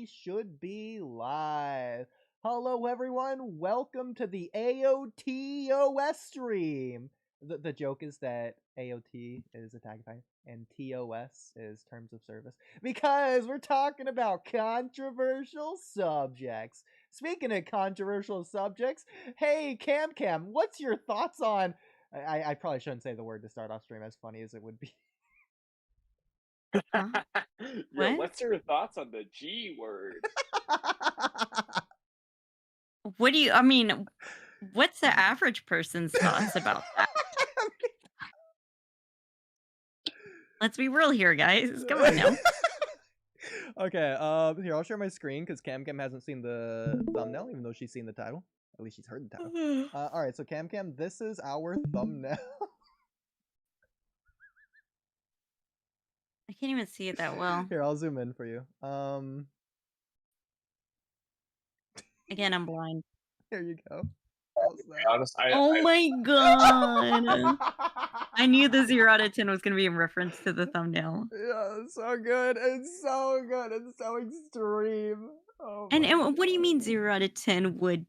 we should be live. Hello, everyone. Welcome to the AOTOS stream. The joke is that AOT is Attack on Titan and TOS is Terms of Service because we're talking about controversial subjects. Speaking of controversial subjects, hey, Cam, what's your thoughts on... I probably shouldn't say the word to start off stream, as funny as it would be. Huh? Yeah, What? what's your thoughts on the G word? What do you, I mean, what's the average person's thoughts about that? Let's be real here, guys. Come on now. Okay, here, I'll share my screen because Cam hasn't seen the thumbnail, even though she's seen the title. At least she's heard the title. Alright, so Cam, this is our thumbnail. I can't even see it that well. Here, I'll zoom in for you. Again, I'm blind. Here you go. To be honest, Oh my god. I knew the 0 out of 10 was going to be in reference to the thumbnail. Yeah, it's so good. It's so good. It's so extreme. Oh And my what do you mean 0 out of 10 would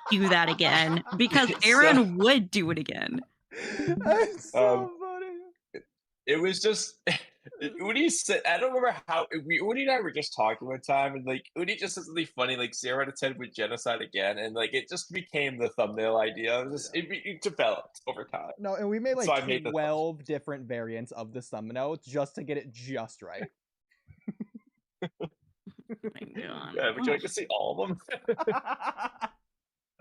do that again? Because It's Aaron would do it again. It's so funny. It was just Oodie said, I don't remember how Oodie and I were just talking one time, and like Oodie just said something funny, like 0 out of 10 with genocide again, and like it just became the thumbnail idea. It was just it developed over time. No, and we made like So I made the 12 different variants of the thumbnail just to get it just right. Oh my god. Yeah, would you like to see all of them?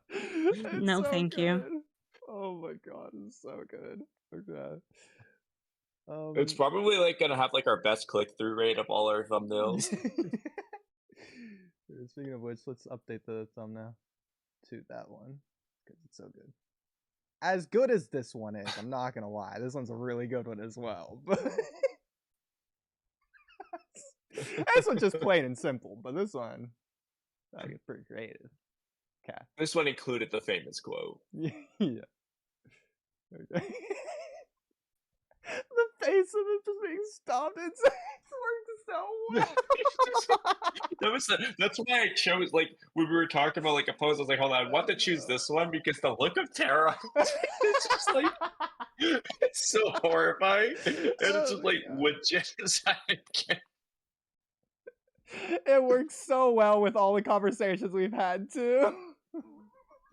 It's No, so thank you. good. Oh my god, it's so good. Okay. It's probably like gonna have like our best click-through rate of all our thumbnails. Speaking of which, let's update the thumbnail to that one because it's so good. As good as this one is, I'm not gonna lie. This one's a really good one as well. But this one's just plain and simple. But this one, I get pretty creative. Okay. This one included the famous quote. Yeah. Okay. The face of it just being stopped. It's worked so well. That's why I chose, like, when we were talking about like a pose, I was like, hold on, I want to choose this one because the look of terror, it's just like, it's so horrifying. And it's just like, would genocide again? It works so well with all the conversations we've had too.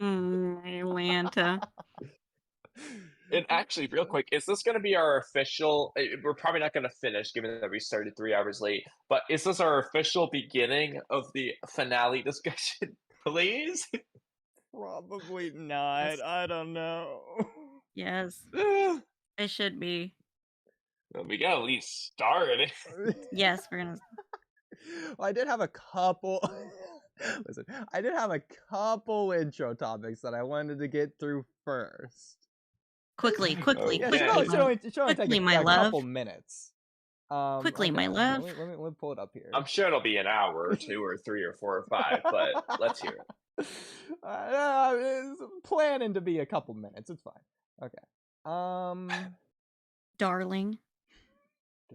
Atlanta. And actually, real quick, is this going to be our official? We're probably not going to finish, given that we started 3 hours late. But is this our official beginning of the finale discussion? Please. Probably not. I don't know. Yes. It should be. Well, we got at least started. Yes, we're gonna. Well, I did have a couple. Listen, I did have a couple intro topics that I wanted to get through first. Quickly, Yeah, quickly, it should only take quickly, a my love. couple minutes. Quickly, my love. Let me pull it up here. I'm sure it'll be an hour or 2 or 3 or 4 or 5, but let's hear it. It's planning to be a couple minutes. It's fine. Okay. Darling.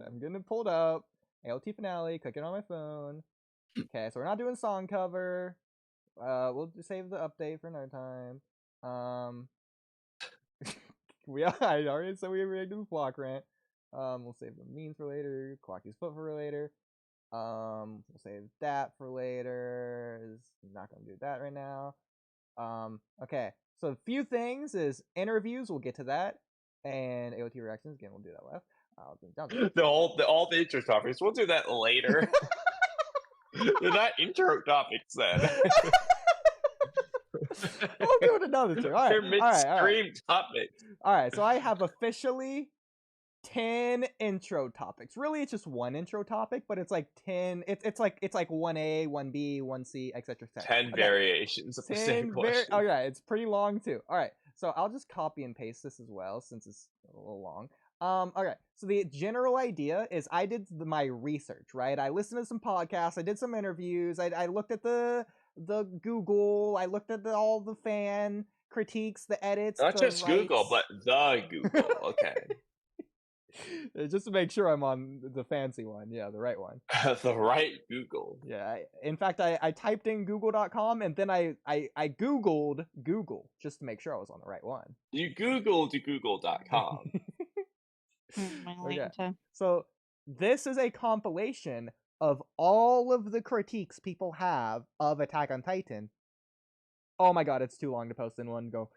I'm gonna pull it up. AOT finale. Click it on my phone. Okay, so we're not doing song cover. We'll just save the update for another time. I already said we reacted to the block rant. We'll save the memes for later. Quacky's foot for later. We'll save that for later. Not gonna do that right now. Okay. So a few things is interviews. We'll get to that, and AOT reactions again. We'll do that left. All the intro topics. We'll do that later. They're not intro topics then. We'll do it another time. All right. They're midstream topics. All right. So I have officially 10 intro topics. Really, it's just one intro topic, but it's like 10. It's like 1A, 1B, 1C, etc. 10 variations of the same question. Okay, it's pretty long too. All right. So I'll just copy and paste this as well since it's a little long. Okay, so the general idea is I did my research, right? I listened to some podcasts, I did some interviews, I looked at the Google, I looked at all the fan critiques, the edits. Not just Google, but the Google, okay. Just to make sure I'm on the fancy one. Yeah, the right one. The right Google. Yeah. In fact, I typed in google.com and then I Googled Google just to make sure I was on the right one. You Googled Google.com. Okay. So this is a compilation of all of the critiques people have of Attack on Titan. Oh my god, it's too long to post in one go.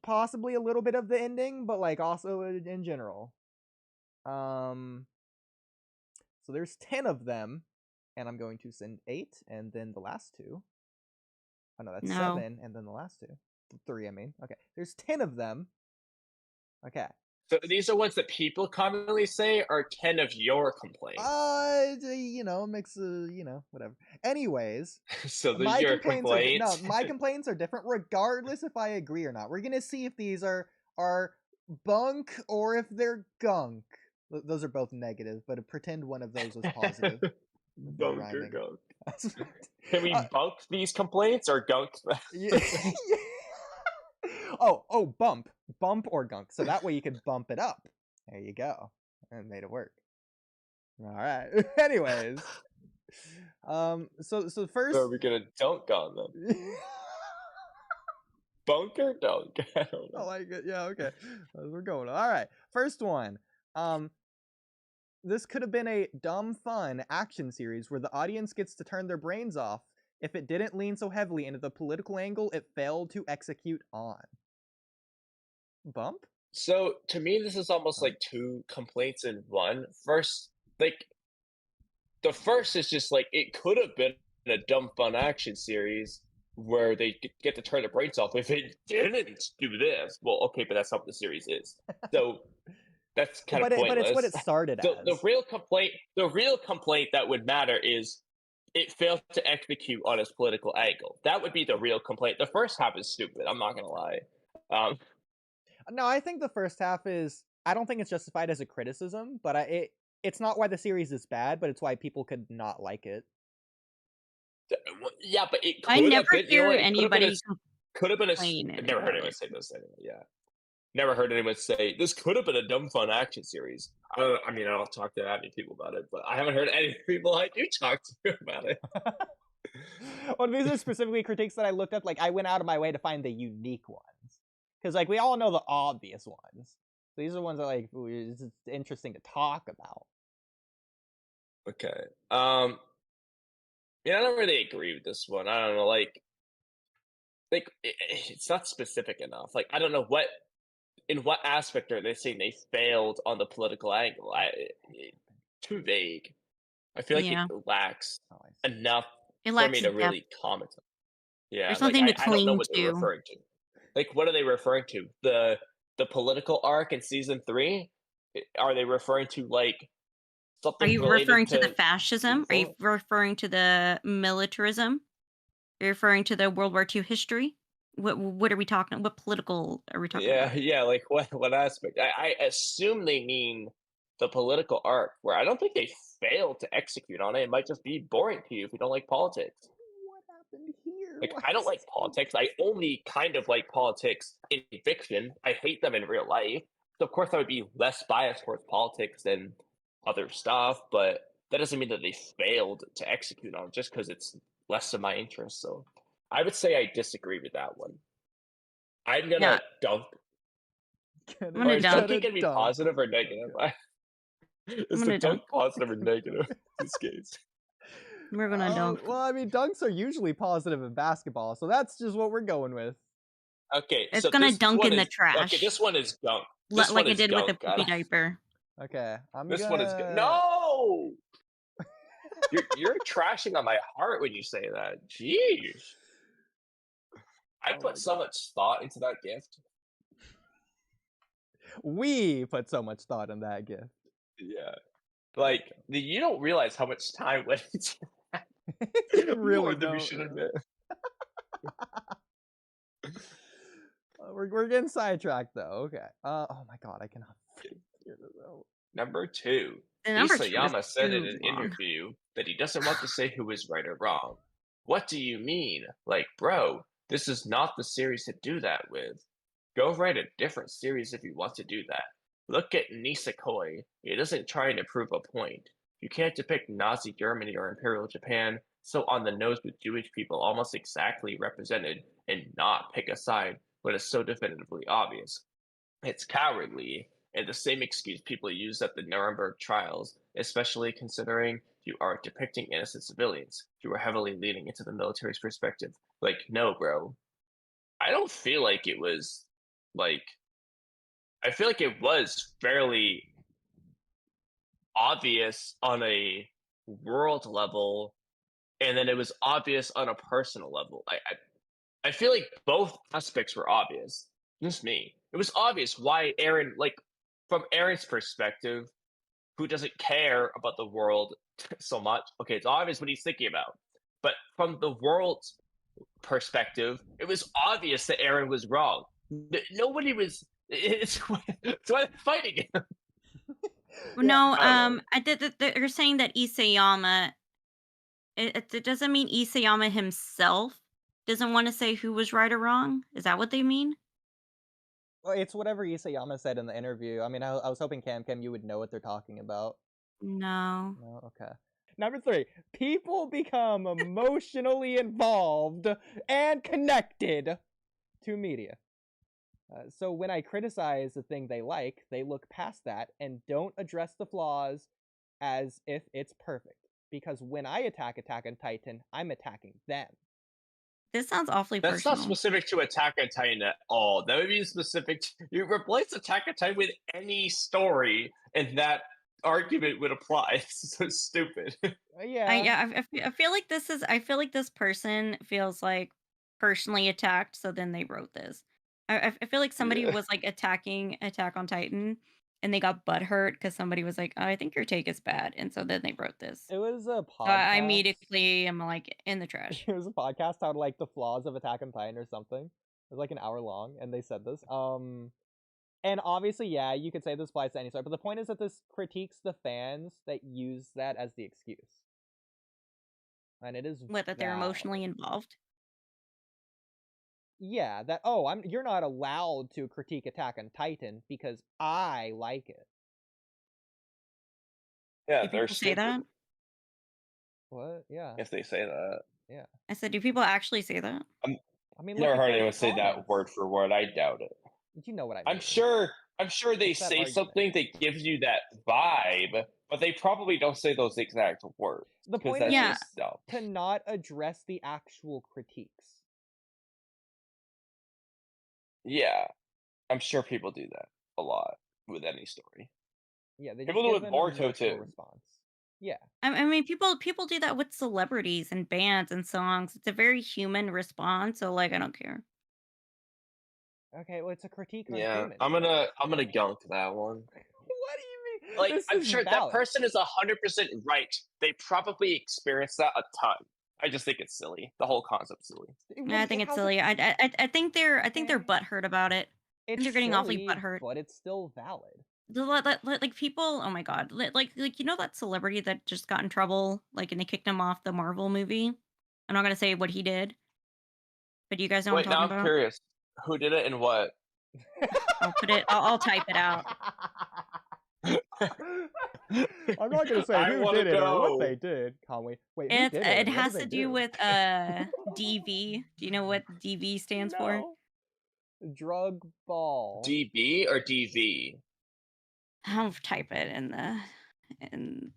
Possibly a little bit of the ending, but like also in general. So there's 10 of them, and I'm going to send 8, and then the last 2. Oh no, that's 7, and then the last 2. 3, I mean. Okay, there's 10 of them. Okay. So these are ones that people commonly say are 10 of your complaints. You know, mix of, you know, whatever. Anyways, so these are your complaints. No, my complaints are different regardless if I agree or not. We're gonna see if these are bunk or if they're gunk. Those are both negative, but pretend one of those was positive. Bunk or gunk. Can we bunk these complaints or gunk them? Yeah. Oh, bump or gunk. So that way you could bump it up. There you go. And made it work. All right. Anyways, so first, so are we gonna dunk on them? Bunk or dunk? I don't know. I like it. Yeah. Okay. We're going. All right. First one. This could have been a dumb fun action series where the audience gets to turn their brains off if it didn't lean so heavily into the political angle it failed to execute on. Bump? So to me, this is almost like 2 complaints in one. First, like the first is just like it could have been a dumb fun action series where they get to turn their brains off if it didn't do this. Well, okay, but that's not what the series is. So that's kind of pointless. But it's what it started as. The real complaint that would matter is it failed to execute on its political angle. That would be the real complaint. The first half is stupid. I'm not gonna lie. No, I think the first half is. I don't think it's justified as a criticism, but it's not why the series is bad, but it's why people could not like it. Yeah, but it could I never have been, hear anybody could have been complain. I've never heard anyone say this anyway. Yeah, never heard anyone say this could have been a dumb fun action series. I mean, I don't talk to that many people about it, but I haven't heard any people I do talk to about it. Well, these are specifically critiques that I looked up. Like, I went out of my way to find the unique ones. Because, like, we all know the obvious ones. So these are ones that, like, it's interesting to talk about. Okay. Yeah, I don't really agree with this one. I don't know, like it's not specific enough. Like, I don't know in what aspect are they saying they failed on the political angle? Too vague. I feel like it lacks enough for me to really comment on. Yeah, there's something to I don't know cling what they're referring to. Like, what are they referring to? The political arc in season 3? Are they referring to like something? Are you referring to the fascism? Are you referring to the militarism? Are you referring to the World War II history? What are we talking? What political are we talking about? Yeah. Like what aspect? I assume they mean the political arc, where I don't think they failed to execute on it. It might just be boring to you if you don't like politics. What happened here? Like, I don't like politics. I only kind of like politics in fiction. I hate them in real life. So of course I would be less biased towards politics than other stuff, but that doesn't mean that they failed to execute on it just because it's less of my interest. So I would say I disagree with that one. I'm gonna dunk. I'm gonna dunk. Dunking can be positive or negative. Is the dunk positive or negative in this case? We're gonna dunk. Well, I mean, dunks are usually positive in basketball, so that's just what we're going with. Okay, it's so gonna dunk in the trash. Okay, this one is dunk. Like it did with the poopy diaper. Okay, this one is good. No, you're trashing on my heart when you say that. Jeez, I put so much thought into that gift. We put so much thought in that gift. Yeah, like you don't realize how much time went into that. Really more than we should admit. We're getting sidetracked though. Okay. Oh my god, I cannot figure this out. Number 2. Isayama said in an interview that he doesn't want to say who is right or wrong. What do you mean? Like, bro, this is not the series to do that with. Go write a different series if you want to do that. Look at Nisekoi. It isn't trying to prove a point. You can't depict Nazi Germany or Imperial Japan so on the nose with Jewish people almost exactly represented and not pick a side when it's so definitively obvious. It's cowardly, and the same excuse people used at the Nuremberg trials, especially considering you are depicting innocent civilians. You are heavily leaning into the military's perspective. Like, no, bro. I don't feel like it was like I feel like it was fairly obvious on a world level, and then it was obvious on a personal level. I feel like both aspects were obvious. Just me. It was obvious why Eren, like, from Eren's perspective, who doesn't care about the world so much. Okay, it's obvious what he's thinking about. But from the world's perspective, it was obvious that Eren was wrong. Nobody was. It's why they're fighting him. No, I don't know. they're saying that Isayama. It doesn't mean Isayama himself doesn't want to say who was right or wrong. Is that what they mean? Well, it's whatever Isayama said in the interview. I mean, I was hoping Cam you would know what they're talking about. No. No, okay. Number 3, people become emotionally involved and connected to media. So when I criticize the thing they like, they look past that and don't address the flaws as if it's perfect. Because when I attack Attack on Titan, I'm attacking them. This sounds awfully That's personal. not specific to Attack on Titan at all. That would be specific to, you replace Attack on Titan with any story, and that argument would apply. It's so stupid. Yeah. I feel like this is. I feel like this person feels like personally attacked, so then they wrote this. I feel like somebody Yeah. was like attacking Attack on Titan, and they got butthurt because somebody was like, oh, "I think your take is bad," and so then they wrote this. It was a podcast. So I immediately am like in the trash. It was a podcast on like the flaws of Attack on Titan or something. It was like an hour long, and they said this. And obviously, yeah, you could say this applies to any story, but the point is that this critiques the fans that use that as the excuse. And it is What, that they're emotionally involved? Yeah, that you're not allowed to critique Attack on Titan because I like it. Yeah, Do they're people say stupid that? What? Yeah. if they say that. Yeah. I said, do people actually say that? I mean, Never look at heard the anyone say that comments. word for word. I doubt it. You know what I mean. I'm sure they It's that say argument. something that gives you that vibe, but they probably don't say those exact words. The 'cause point that's is Yeah. just dumb. to not address the actual critiques. Yeah, I'm sure people do that a lot with any story. Yeah, they People just do give it an more emotional too. response. Yeah. I mean, people do that with celebrities and bands and songs. It's a very human response, so like I don't care. Okay, well, it's a critique on Yeah, humans. I'm gonna gunk that one. What do you mean? Like, This I'm is sure that valid. person is 100% right. They probably experienced that a ton. I just think it's silly. The whole concept's silly. I think it's silly. I think they're butthurt about it. It's they're getting awfully silly, butthurt. but it's still valid. Like people, oh my god, like you know that celebrity that just got in trouble, like, and they kicked him off the Marvel movie. I'm not gonna say what he did, but you guys know what Wait, I'm now talking I'm about. curious. Who did it and what? I'll put it. I'll type it out. I'm not gonna say I who wanna did it or what know. they did, Kamui. Wait, who did it? It and what has did to they do with DV. Do you know what DV stands for? No. Drug ball. DB or DV? I'll type it in the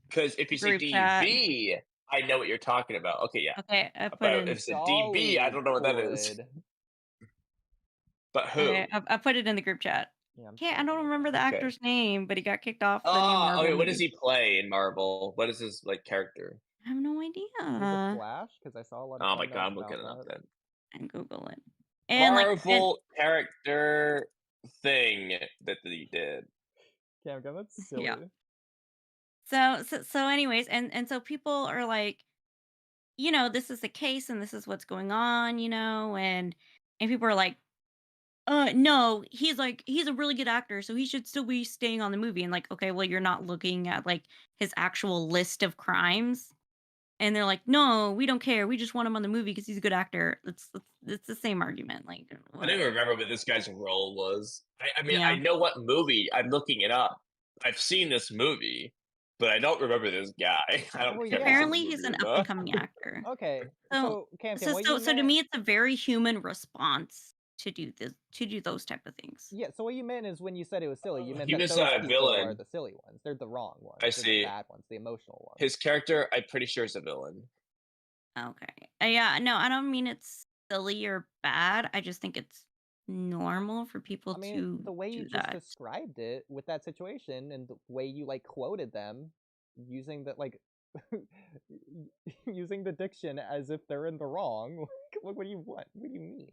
Because if you say group chat. DV, I know what you're talking about. Okay, yeah. Okay, I put But in. if it's a DB, I don't know what that is. Solid. But who? Okay, I put it in the group chat. Yeah, I'm Okay, I typing don't it remember the Okay. actor's name, but he got kicked off the new Oh, Marvel okay. What does movie. he play in Marvel? What is his like character? I have no Is it idea. Flash? Because I saw a lot of Oh my thumbnails god, I'm about looking it up that. then. And Google it. And Marvel character thing that he did. Cam, that's silly. Yeah. So anyways, and so people are like, you know, this is the case and this is what's going on, you know, and people are like, no, he's a really good actor, so he should still be staying on the movie. And like, okay, well, you're not looking at like his actual list of crimes and they're like, "No, we don't care. We just want him on the movie because he's a good actor." It's the same argument. Like, I don't whatever. even remember what this guy's role was. I mean, I Yeah. know what movie. I'm looking it up. I've seen this movie, but I don't remember this guy. I don't Well, care if he's in yeah. the Apparently, he's movie an or up and not. coming actor. Okay, So, so Cam, so, what so, you so to meant? me, it's a very human response to do those type of things. Yeah, so what you meant is when you said it was silly, you meant He that was those a people are villain. the silly ones. They're the wrong ones. I They're the see. bad ones, the emotional ones. His character, I'm pretty sure, is a villain. Okay. Yeah. No, I don't mean it's silly or bad. I just think it's normal for people I mean, to the way you do just that. described it with that situation and the way you like quoted them using the like using the diction as if they're in the wrong. What do you want? What do you mean?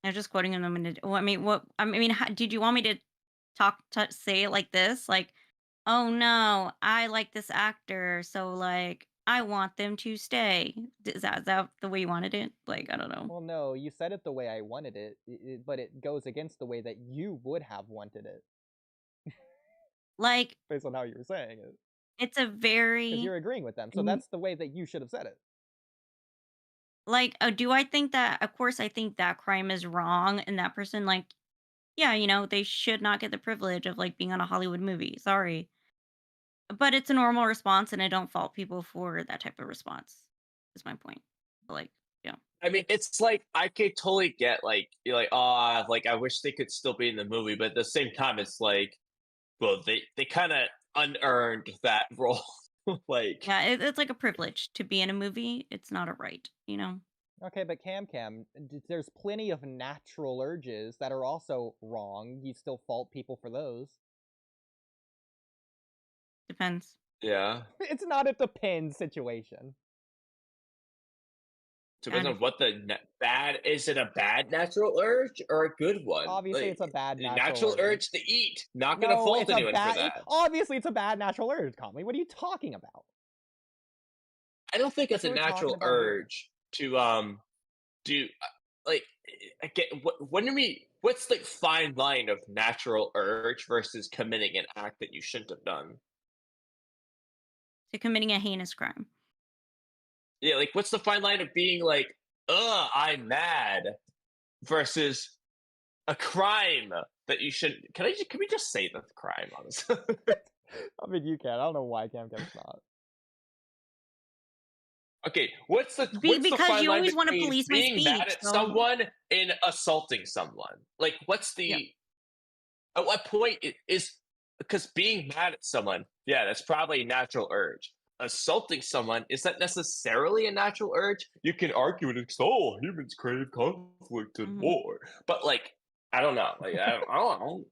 I'm just quoting them. I mean, did you want me to say it like this? Like, oh no, I like this actor, so like, I want them to stay. Is that the way you wanted it? Like, I don't know. Well, no, you said it the way I wanted it, but it goes against the way that you would have wanted it Like, based on how you were saying it. it's a Because very you're agreeing with them, so n- that's the way that you should have said it. like, do I think that? Of course, I think that crime is wrong, and that person, like, yeah, they should not get the privilege of like being on a Hollywood movie. Sorry, but it's a normal response, and I don't fault people for that type of response. Is my point. Like, yeah. I mean, it's like I could totally get like you're like, oh, like I wish they could still be in the movie, but at the same time, it's like, well, they kind of unearned that role. Like, Yeah, it's like a privilege to be in a movie. It's not a right, you know? Okay, but Cam, there's plenty of natural urges that are also wrong. You still fault people for those. Depends. yeah, It's not a depends situation. depends Kind on of. what the bad is. It a bad natural urge or a good one? Obviously, Like it's a bad a natural urge. urge to eat. Not gonna No, fault it's a anyone for bad. that. Obviously, it's a bad natural urge, Kamui. What are you talking about? I don't think That's it's a what we're talking natural about here. urge to do like again. What do we? What's the fine line of natural urge versus committing an act that you shouldn't have done? To committing a heinous crime. Yeah, like what's the fine line of being like, ugh, I'm mad versus a crime that you shouldn't. Can we just say the crime, honestly? I mean, you can. I don't know why Cam's not. Okay, what's the Because fine you line always want to between police my being mad speech. at So, someone and assaulting someone? Like, what's yeah. the at what point is because being mad at someone, yeah, that's probably a natural urge. Assaulting someone, is that necessarily a natural urge? You can argue it, it's all humans crave conflict and Mhm. war, but like, I don't know, like I don't know,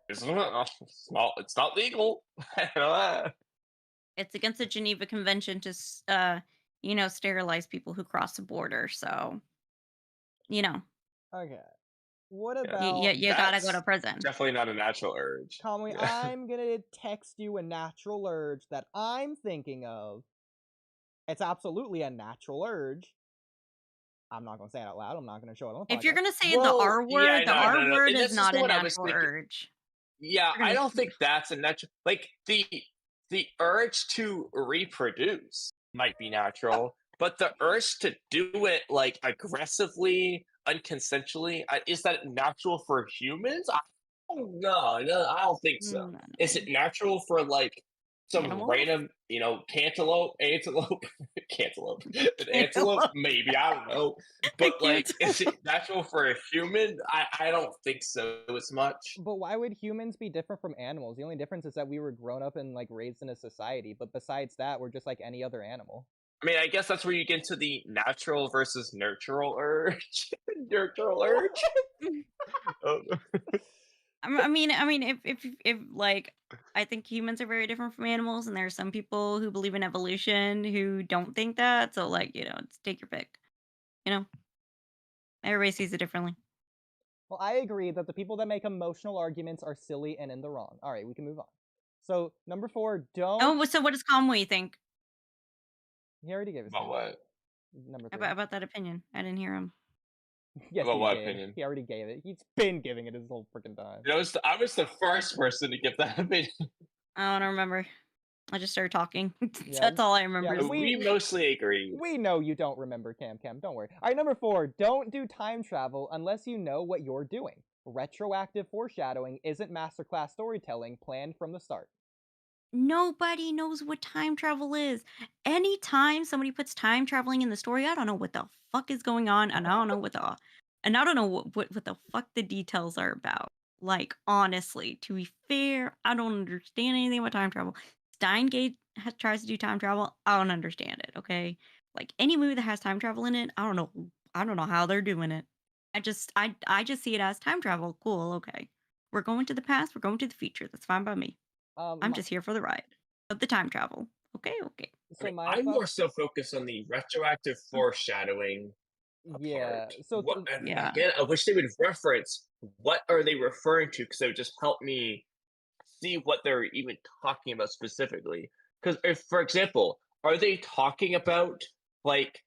it's not legal. I don't know. It's against the Geneva Convention to, sterilize people who cross the border. So, you know, Okay. What Yeah, about you gotta go to that's prison. definitely not a natural urge. Kamui? Yeah. I'm gonna text you a natural urge that I'm thinking of. It's absolutely a natural urge. I'm not gonna say it out loud. I'm not gonna show it on the If you're podcast. gonna say the Well, R yeah, word, the no, R no, no. word And is this is not the a one I was natural thinking. urge. Yeah, You're I gonna don't think that's a natural. Like the urge to reproduce might be natural, but the urge to do it like aggressively, unconsensually, is that natural for humans? I don't know. No, I don't think so. I don't Is it know. natural for like some Animals? random, antelope, an antelope? Maybe I don't know. But like, is it natural for a human? I don't think so as much. But why would humans be different from animals? The only difference is that we were grown up and like raised in a society. But besides that, we're just like any other animal. I mean, I guess that's where you get into the natural versus nurtural urge. Nurtural urge. Oh, I mean, if like, I think humans are very different from animals, and there are some people who believe in evolution who don't think that. So, like, it's take your pick. You know, everybody sees it differently. Well, I agree that the people that make emotional arguments are silly and in the wrong. All right, we can move on. So number 4, don't. Oh, so what does Kamui think He already gave us about what? number 3. about that opinion? I didn't hear him. Yes, About he what did. opinion? He already gave it. He's been giving it his whole freaking time. I was the first person to give that opinion. I don't remember. I just started talking. Yeah, That's all I remember. yeah, We mostly agree. We know you don't remember Cam. Don't worry. All right, number 4. Don't do time travel unless you know what you're doing. Retroactive foreshadowing isn't masterclass storytelling planned from the start. Nobody knows what time travel is. Anytime somebody puts time traveling in the story, I don't know what the fuck is going on, and I don't know what the fuck the details are about. Like, honestly, to be fair, I don't understand anything about time travel. Steingate tries to do time travel. I don't understand it. Okay, like any movie that has time travel in it, I don't know. I don't know how they're doing it. I just see it as time travel. Cool. Okay, we're going to the past. We're going to the future. That's fine by me. I'm just here for the ride of the time travel. Okay, okay. So I'm more so focused on the retroactive foreshadowing yeah. part. So And Yeah. again, I wish they would reference what are they referring to, because it would just help me see what they're even talking about specifically. Because if, for example, are they talking about like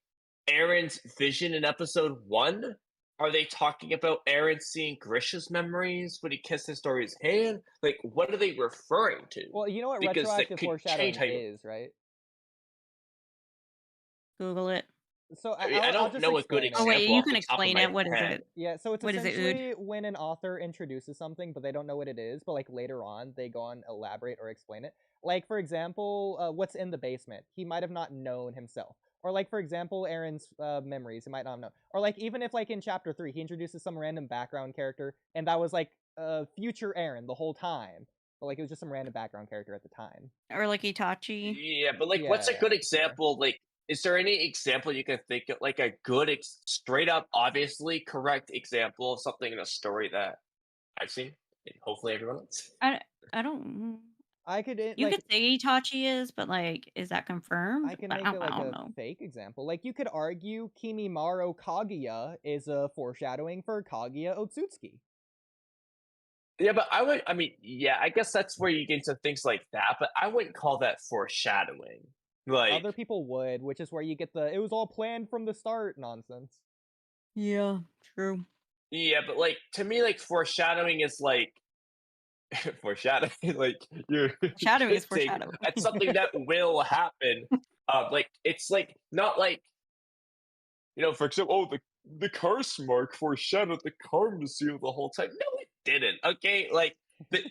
Aaron's vision in episode 1? Are they talking about Aaron seeing Grisha's memories when he kissed his daughter's hand? Like, what are they referring to? well, you know what Because that retroactive could foreshadowing change how you. is, right? Google it. So I mean, I I'll don't just know a good explain Oh it. wait, example you off can the top of explain my it. What is head. it? Yeah, so it's What is it, Ood? essentially when an author introduces something, but they don't know what it is, but like later on they go on elaborate or explain it. Like for example, what's in the basement? He might have not known himself. Or like for example, Aaron's memories, he might not know. Or like even if like in chapter 3 he introduces some random background character, and that was like future Aaron the whole time, but like it was just some random background character at the time. Or like Itachi? Yeah, but like, what's a Yeah, good sure. example? Like, is there any example you can think of, like a good, straight up, obviously correct example of something in a story that I've seen, and hopefully everyone else? I don't. I could You like could say Itachi is, but like, is that confirmed? I can But make it I like don't a know. fake example. Like you could argue Kimimaro Kaguya is a foreshadowing for Kaguya Otsutsuki. Yeah, but I would. I mean, yeah, I guess that's where you get into things like that. But I wouldn't call that foreshadowing. Like, Other people would, which is where you get the "it was all planned from the start" nonsense. Yeah, true. yeah, but like to me, like foreshadowing is like foreshadowing, like you're Shadowing is hinting foreshadowing. at something that will happen. Like it's like not like, for example, oh, the curse mark foreshadowed the karma seal the whole time. No, it didn't. Okay, like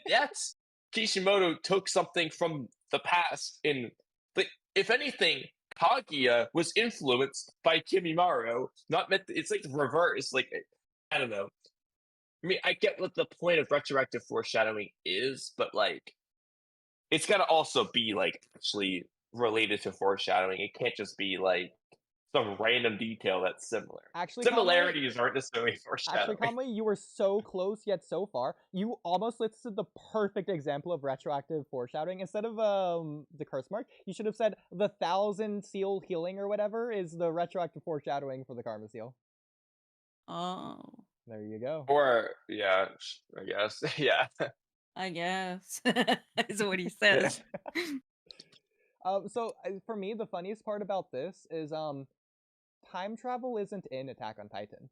that's Kishimoto took something from the past, and like if anything, Kaguya was influenced by Kimimaro. Not meant. It's like reverse. Like I don't know. I mean, I get what the point of retroactive foreshadowing is, but like it's got to also be like actually related to foreshadowing. It can't just be like some random detail that's similar. Actually, Similarities aren't necessarily Actually, foreshadowing. Kamui, you were so close yet so far. You almost listed the perfect example of retroactive foreshadowing. Instead of the curse mark, you should have said the 1,000 seal healing or whatever is the retroactive foreshadowing for the karma seal. Oh, There you go. Or yeah, I guess yeah. I guess is what he says. So for me, the funniest part about this is time travel isn't in Attack on Titan.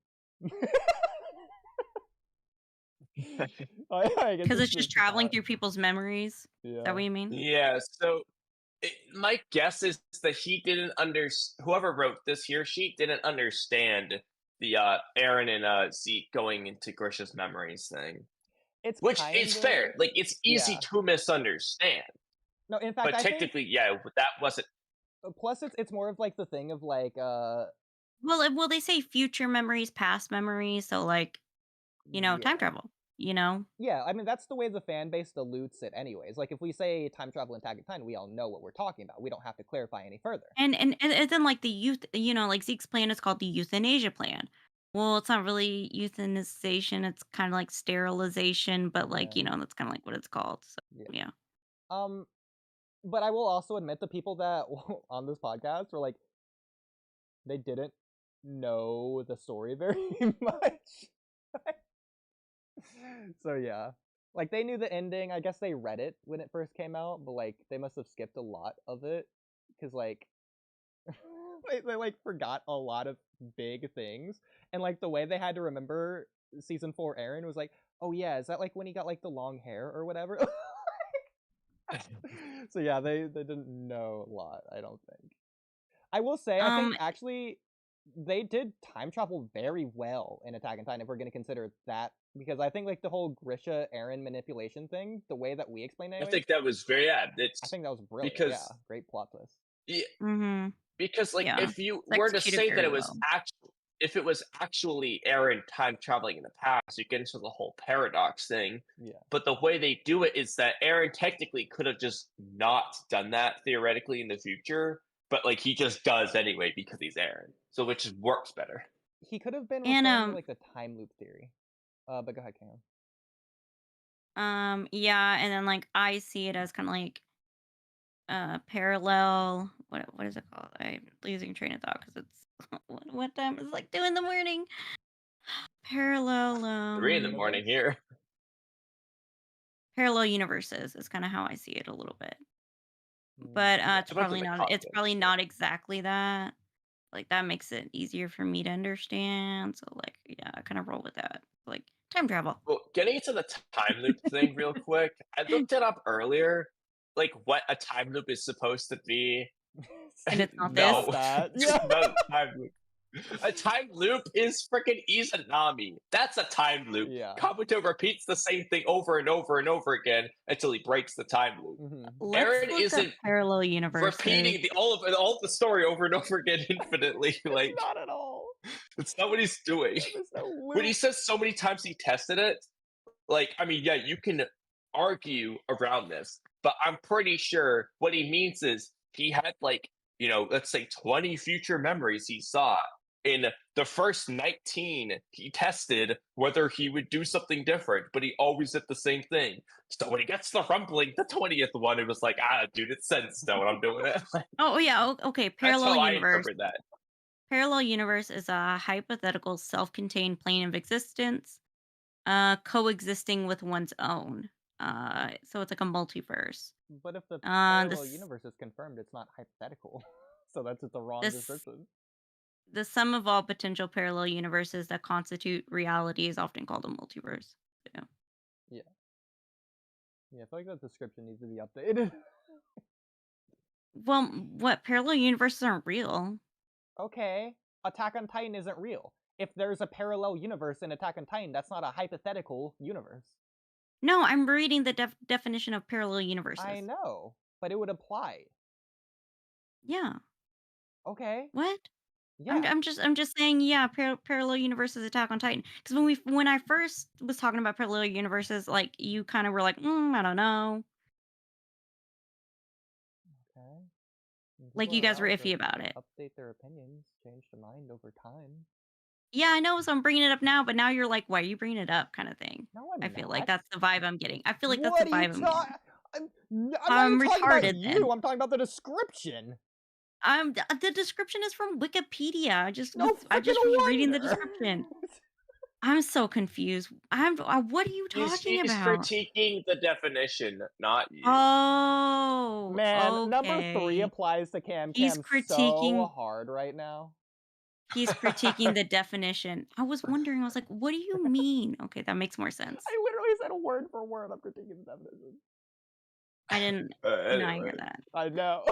Because it's just traveling through people's memories. Is that Yeah. what you mean? Yeah. So my guess is that he didn't whoever wrote this, he or she didn't understand the Aaron and Zeke going into Grisha's memories thing. It's Which is kinda fair. Like it's easy yeah. to misunderstand. No, in fact, But I think technically, yeah, that wasn't. plus it's more of like the thing of like Well, they say future memories, past memories, so like, time yeah. travel. You know, Yeah, I mean that's the way the fan base dilutes it anyways. Like if we say time travel in Attack on Titan, we all know what we're talking about. We don't have to clarify any further. and then like the youth, like Zeke's plan is called the euthanasia plan. Well, it's not really euthanization; it's kind of like sterilization, but like Yeah. that's kind of like what it's called. So Yeah. yeah. Um but I will also admit the people that on this podcast were like they didn't know the story very much. So yeah. Like they knew the ending. I guess they read it when it first came out, but like they must have skipped a lot of it cuz like they like forgot a lot of big things. And like the way they had to remember season 4 Aaron was like, "Oh yeah, is that like when he got like the long hair or whatever?" So yeah, they didn't know a lot, I don't think. I will say, I think actually they did time travel very well in Attack on Titan if we're going to consider that, because I think like the whole Grisha Eren manipulation thing, the way that we explained it, I think that was very I think that was brilliant. because yeah, great plot twist. Yeah, because like Yeah. if you It's were to executed say that very it was well. if it was actually Eren time traveling in the past, you get into the whole paradox thing. Yeah. But the way they do it is that Eren technically could have just not done that theoretically in the future, but like he just does anyway because he's Eren. So which works better. He could have been And referring to like the time loop theory. But go ahead, Cam. yeah, and then like I see it as kind of like parallel. What is it called? I'm losing train of thought because it's what time is like 2 in the morning. Parallel 3 in the morning here. parallel universes is kind of how I see it a little bit. But it's How much of probably the not it's context, probably but- not exactly that. Like that makes it easier for me to understand. So like yeah, I kind of roll with that. Like time travel. Well, getting into the time loop thing real quick, I looked it up earlier, like what a time loop is supposed to be. And it's not No, this. That. it's Yeah. not a time loop. A time loop is freaking Izanami. That's a time loop. Yeah. Kabuto repeats the same thing over and over and over again until he breaks the time loop. Let's Eren look up isn't parallel universes. repeating all of the story over and over again infinitely. Like Not at all. it's not what he's doing. There's no When he loop. says so many times he tested it, like I mean, yeah, you can argue around this, but I'm pretty sure what he means is he had like, you know, let's say 20 future memories he saw. In the first 19, he tested whether he would do something different, but he always did the same thing. So when he gets the Fumbling, the 20th one, it was like, dude, it's set in stone. I'm doing it. Oh yeah, okay. That's Parallel how I universe. interpret that. Parallel universe is a hypothetical self-contained plane of existence, coexisting with one's own. So it's like a multiverse. But if the parallel This universe is confirmed, it's not hypothetical. So that's just the wrong this description. the sum of all potential parallel universes that constitute reality is often called a multiverse. So, Yeah, I feel like that description needs to be updated. well, what parallel universes aren't real? Okay, Attack on Titan isn't real. If there's a parallel universe in Attack on Titan, that's not a hypothetical universe. No, I'm reading the definition of parallel universes. I know, but it would apply. Yeah. Okay. What? Yeah. I'm just saying, yeah, parallel universes Attack on Titan. Because when I first was talking about parallel universes, like you kind of were like, I don't know. Okay. Like you People are guys were allowed to iffy about it. update their opinions, change their mind over time. Yeah, I know. So I'm bringing it up now, but now you're like, why are you bringing it up? Kind of thing. No, I'm I feel not. like that's the vibe I'm getting. I feel like What that's the are you vibe I'm getting. I'm not I'm even talking about retarded you. then. I'm talking about the description. The description is from Wikipedia. I just No reading the wonder. description. I'm so confused. What are you talking He's about? critiquing the definition, not you. Oh, Man, number 3 okay. applies to Cam He's so critiquing- hard right now. He's critiquing the definition. I was wondering. I was like, what do you mean? Okay, that makes more sense. I literally said word for word, I'm critiquing the definition. I didn't know I Anyway. hear that. I know.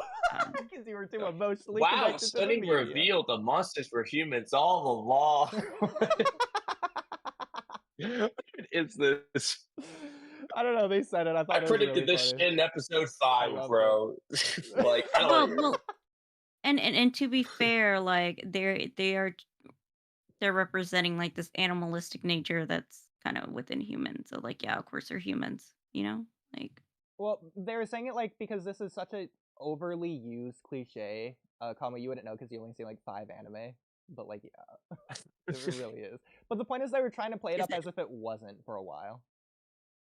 Because you were too emotionally Wow, connected to the stunning media. reveal. The monsters were humans all along. What is this? I don't know. They said it. I thought I it was predicted really this funny. shit in episode 5, loved bro. Like, I don't Well, and to be fair, like they're representing like this animalistic nature that's kind of within humans. So like, yeah, of course they're humans. You know, like. Well, they were saying it like because this is such a overly used cliche. Kamui, you wouldn't know because you only seen like 5 anime, but like yeah, it really is. But the point is they were trying to play it Is up it? as if it wasn't for a while.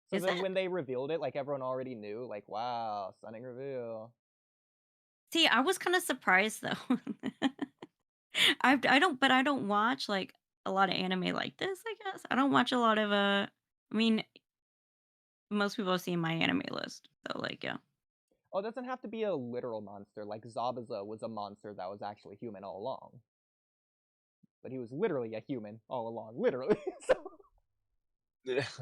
So Is then it? when they revealed it, like everyone already knew, like wow, stunning reveal. See, I was kind of surprised though. I don't watch like a lot of anime like this. I guess I don't watch a lot of I mean, most people have seen my anime list, so like yeah. Oh, it doesn't have to be a literal monster. Like Zabuza was a monster that was actually human all along. But he was literally a human all along, literally. So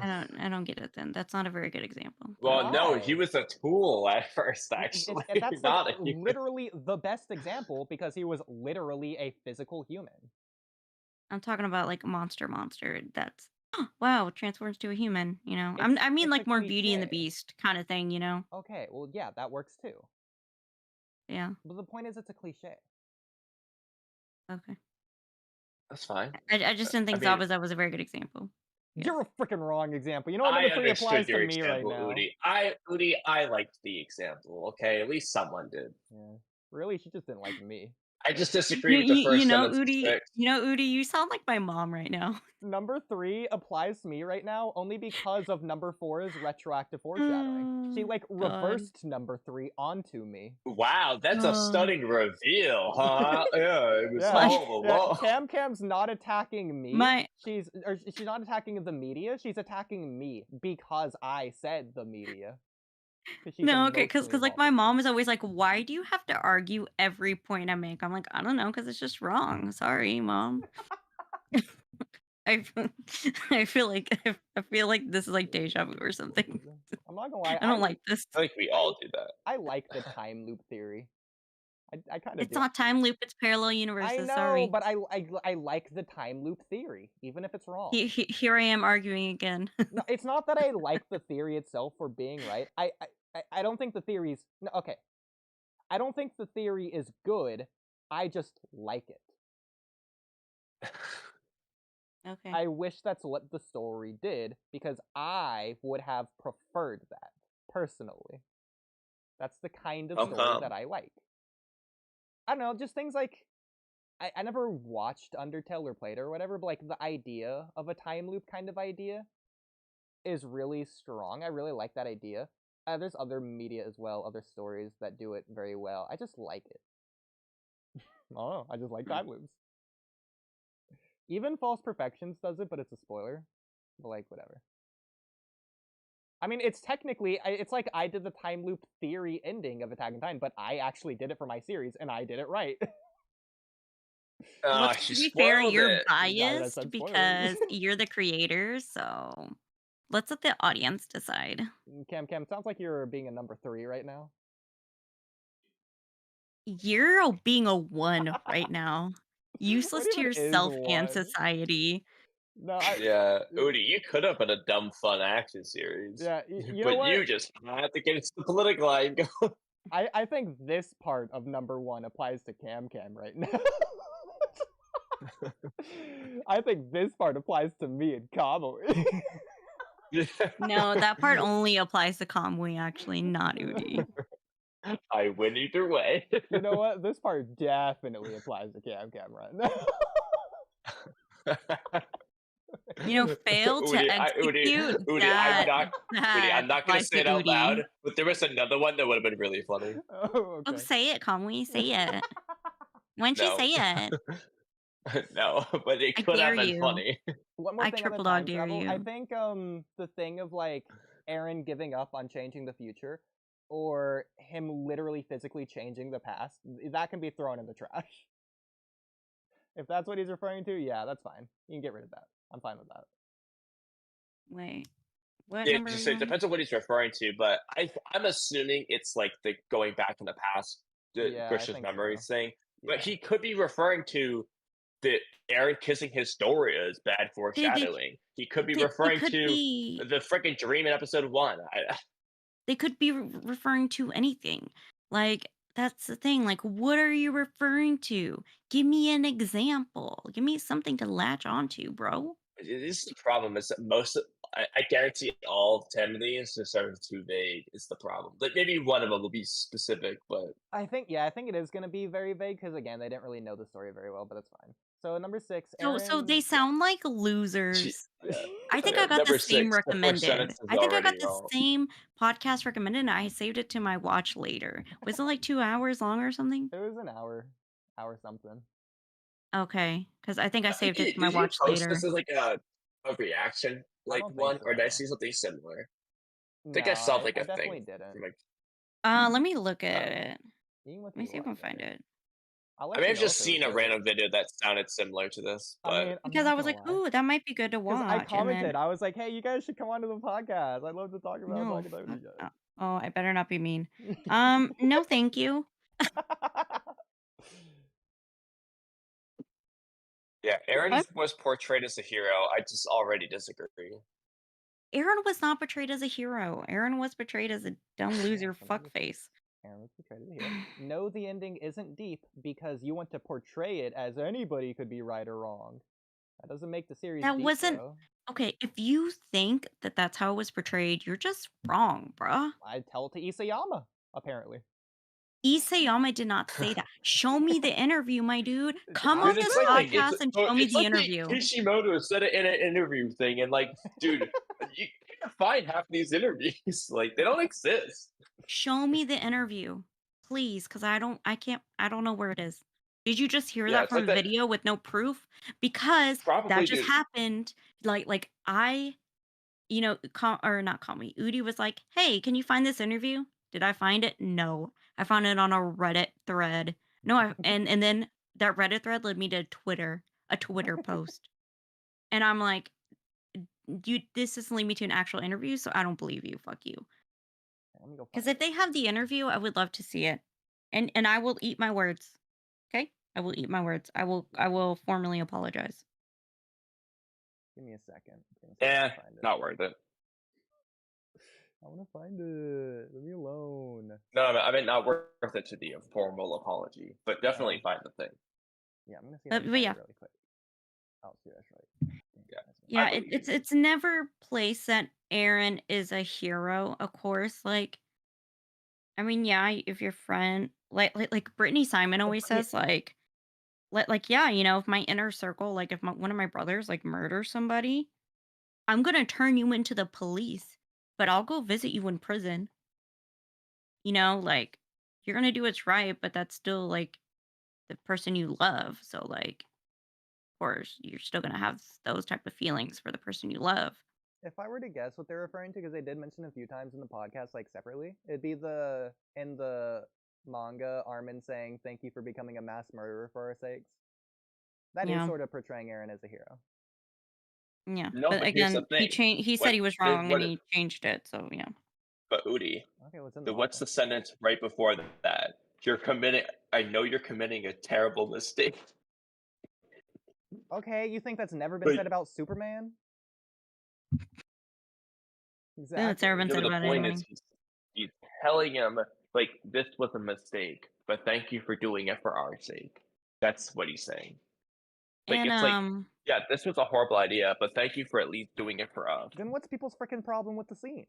I don't get it then. That's not a very good example. Well, no, he Why? was a tool at first, actually, That's like not a human. literally the best example because he was literally a physical human. I'm talking about like a monster. That's wow, transforms to a human. You know, I mean It's a like more Beauty and the cliche. Beast kind of thing. You know? Okay, well, yeah, that works too. Yeah. But the point is, it's a cliche. Okay. That's fine. I just didn't I think mean, Zabuza was a very good example. Yes. You're a freaking wrong example. You know what? I Number 3 understood applies your to me right example, now. Oodie, I liked the example. Okay, at least someone did. Yeah. Really, she just didn't like me. I just disagree with the first sentence of 6. Oodie, you sound like my mom right now. Number 3 applies to me right now only because of number 4's retroactive foreshadowing. She like reversed number 3 onto me. Wow, that's a stunning reveal, huh? Yeah, it was all along. Cam's not attacking me. She's not attacking the media. She's attacking me because I said the media. No, okay, because like my mom is always like, "Why do you have to argue every point I make?" I'm like, "I don't know, because it's just wrong. Sorry, mom." I feel like this is like deja vu or something. I'm not gonna lie. I don't like this. I think we all do that. I like the time loop theory. I kind of. It's not time loop. It's parallel universes. I know, sorry. but I like the time loop theory, even if it's wrong. Here I am arguing again. No, it's not that I like the theory itself for being right. I don't think the theory's no, okay. I don't think the theory is good. I just like it. Okay. I wish that's what the story did because I would have preferred that personally. That's the kind of story that I like. I don't know, just things like I never watched Undertale or played it or whatever, but like the idea of a time loop kind of idea is really strong. I really like that idea. There's other media as well, other stories that do it very well. I just like it. I don't know, I just like time loops. Even False Perfections does it, but it's a spoiler. But like, whatever. I mean, it's technically, it's like I did the time loop theory ending of Attack on Titan, but I actually did it for my series, and I did it right. Well, to be fair, you're biased because you're the creator, so let's let the audience decide. Cam, sounds like you're being a number 3 right now. You're being a 1 right now. Useless to yourself and society. No, yeah, Oodie, you could have been a dumb fun action series. Yeah, you but know what? You just had to get into the political line. I think this part of number 1 applies to Cam right now. I think this part applies to me and Kamui. No, that part only applies to Kamui, actually, not Oodie. I win either way. You know what? This part definitely applies to Cam right now. You know, fail to execute that. I'm not going to say it out loud, but there was another one that would have been really funny. Oh, okay. Say it, Kamui. Say it. Why don't you say it? No, but it could have been funny. One more I thing triple on dog dare travel. you. I think the thing of like EREN giving up on changing the future, or him literally physically changing the past, that can be thrown in the trash. If that's what he's referring to, yeah, that's fine. You can get rid of that. I'm fine with that. Wait, what Yeah, number? it depends on what he's referring to, but I'm assuming it's like the going back in the past, the Christian's memories thing. But he could be referring to the EREN kissing Historia's bad foreshadowing. He could be referring to the freaking dream in episode 1. They could be referring to anything. Like, that's the thing. Like, what are you referring to? Give me an example. Give me something to latch onto, bro. This is the problem. Is that I guarantee all 10 of these are sort of too vague. Is the problem? Like maybe one of them will be specific, but I think it is going to be very vague because again, they didn't really know the story very well. But that's fine. So number 6. So they sound like losers. I think I got the same recommended. I think I got the same podcast recommended, and I saved it to my watch later. Was it like 2 hours long or something? It was an hour something. Okay, because I think I saved it to my watch later. This is like a reaction, like one, or did I see something similar? I think I saw like a thing. Didn't. Let me look at it. Let me see if I can find it. I'll I let may you have know just if it was seen a good. random video that sounded similar to this, I but mean, I'm Because not I was gonna like, lie. ooh, that might be good to Because I watch. And commented, then, I was like, hey, you guys should come onto the podcast. I'd love to talk about no, Attack on Titan with fuck you no. Oh, I better not be mean. guys. No, thank you. yeah, Eren What? was portrayed as a hero. I just already disagree. Aaron was not portrayed as a hero. Aaron was portrayed as a dumb loser fuckface. Aaron was portrayed as a hero. No, the ending isn't deep because you want to portray it as anybody could be right or wrong. That doesn't make the series That deep, wasn't bro. okay. If you think that that's how it was portrayed, you're just wrong, bruh. I'd tell it to Isayama, apparently. Isayama did not say that. Show me the interview, my dude. Come I on Dude, this it's like podcast and show me it's the like interview. Kishimoto said it in an interview thing, and like, dude, you can't find half these interviews. Like, they don't exist. Show me the interview, please, because I don't know where it is. Did you just hear Yeah, that it's from like a that. video with no proof? Because that Probably, just dude. happened. Like I, or not call me. Oodie was like, "Hey, can you find this interview?" Did I find it? No, I found it on a Reddit thread. No, and then that Reddit thread led me to Twitter, a Twitter post, and I'm like, this doesn't lead me to an actual interview, so I don't believe you. Fuck you." Let me go find Because if it. they have the interview, I would love to see it, and I will eat my words. Okay, I will eat my words. I will formally apologize. Give me a second. I'm gonna see if I can find it. Not worth it. I want to find it. Leave me alone. No, I mean not worth it to be a formal apology, but definitely find the thing. Yeah, I'm gonna see if I can But find yeah. it really quick. Oh, see, that's right. Yeah. Yeah, I believe you. it's never placed that Aaron is a hero, of course. Like, I mean, yeah, if your friend like Brittany Simon always says, yeah, if my inner circle, like if one of my brothers like murders somebody, I'm gonna turn you into the police, but I'll go visit you in prison. Like you're gonna do what's right, but that's still like the person you love. So like, of course, you're still gonna have those type of feelings for the person you love. If I were to guess what they're referring to, because they did mention a few times in the podcast, like separately, it'd be in the manga, ARMIN saying, "Thank you for becoming a mass murderer for our sakes." That is Yeah. sort of portraying Eren as a hero. Yeah, No, but but here's the again, he thing. changed. He said he was wrong, and he changed it. So yeah. But Oodie, Okay, what's in the what's manga? the sentence right before that? I know you're committing a terrible mistake. Okay, you think that's never been Like, said about Superman? It's never Exactly. been no, said but the about point anybody. is he's telling him like this was a mistake, but thank you for doing it for our sake. That's what he's saying. Like And it's like, yeah, this was a horrible idea, but thank you for at least doing it for us. Then what's people's freaking problem with the scene?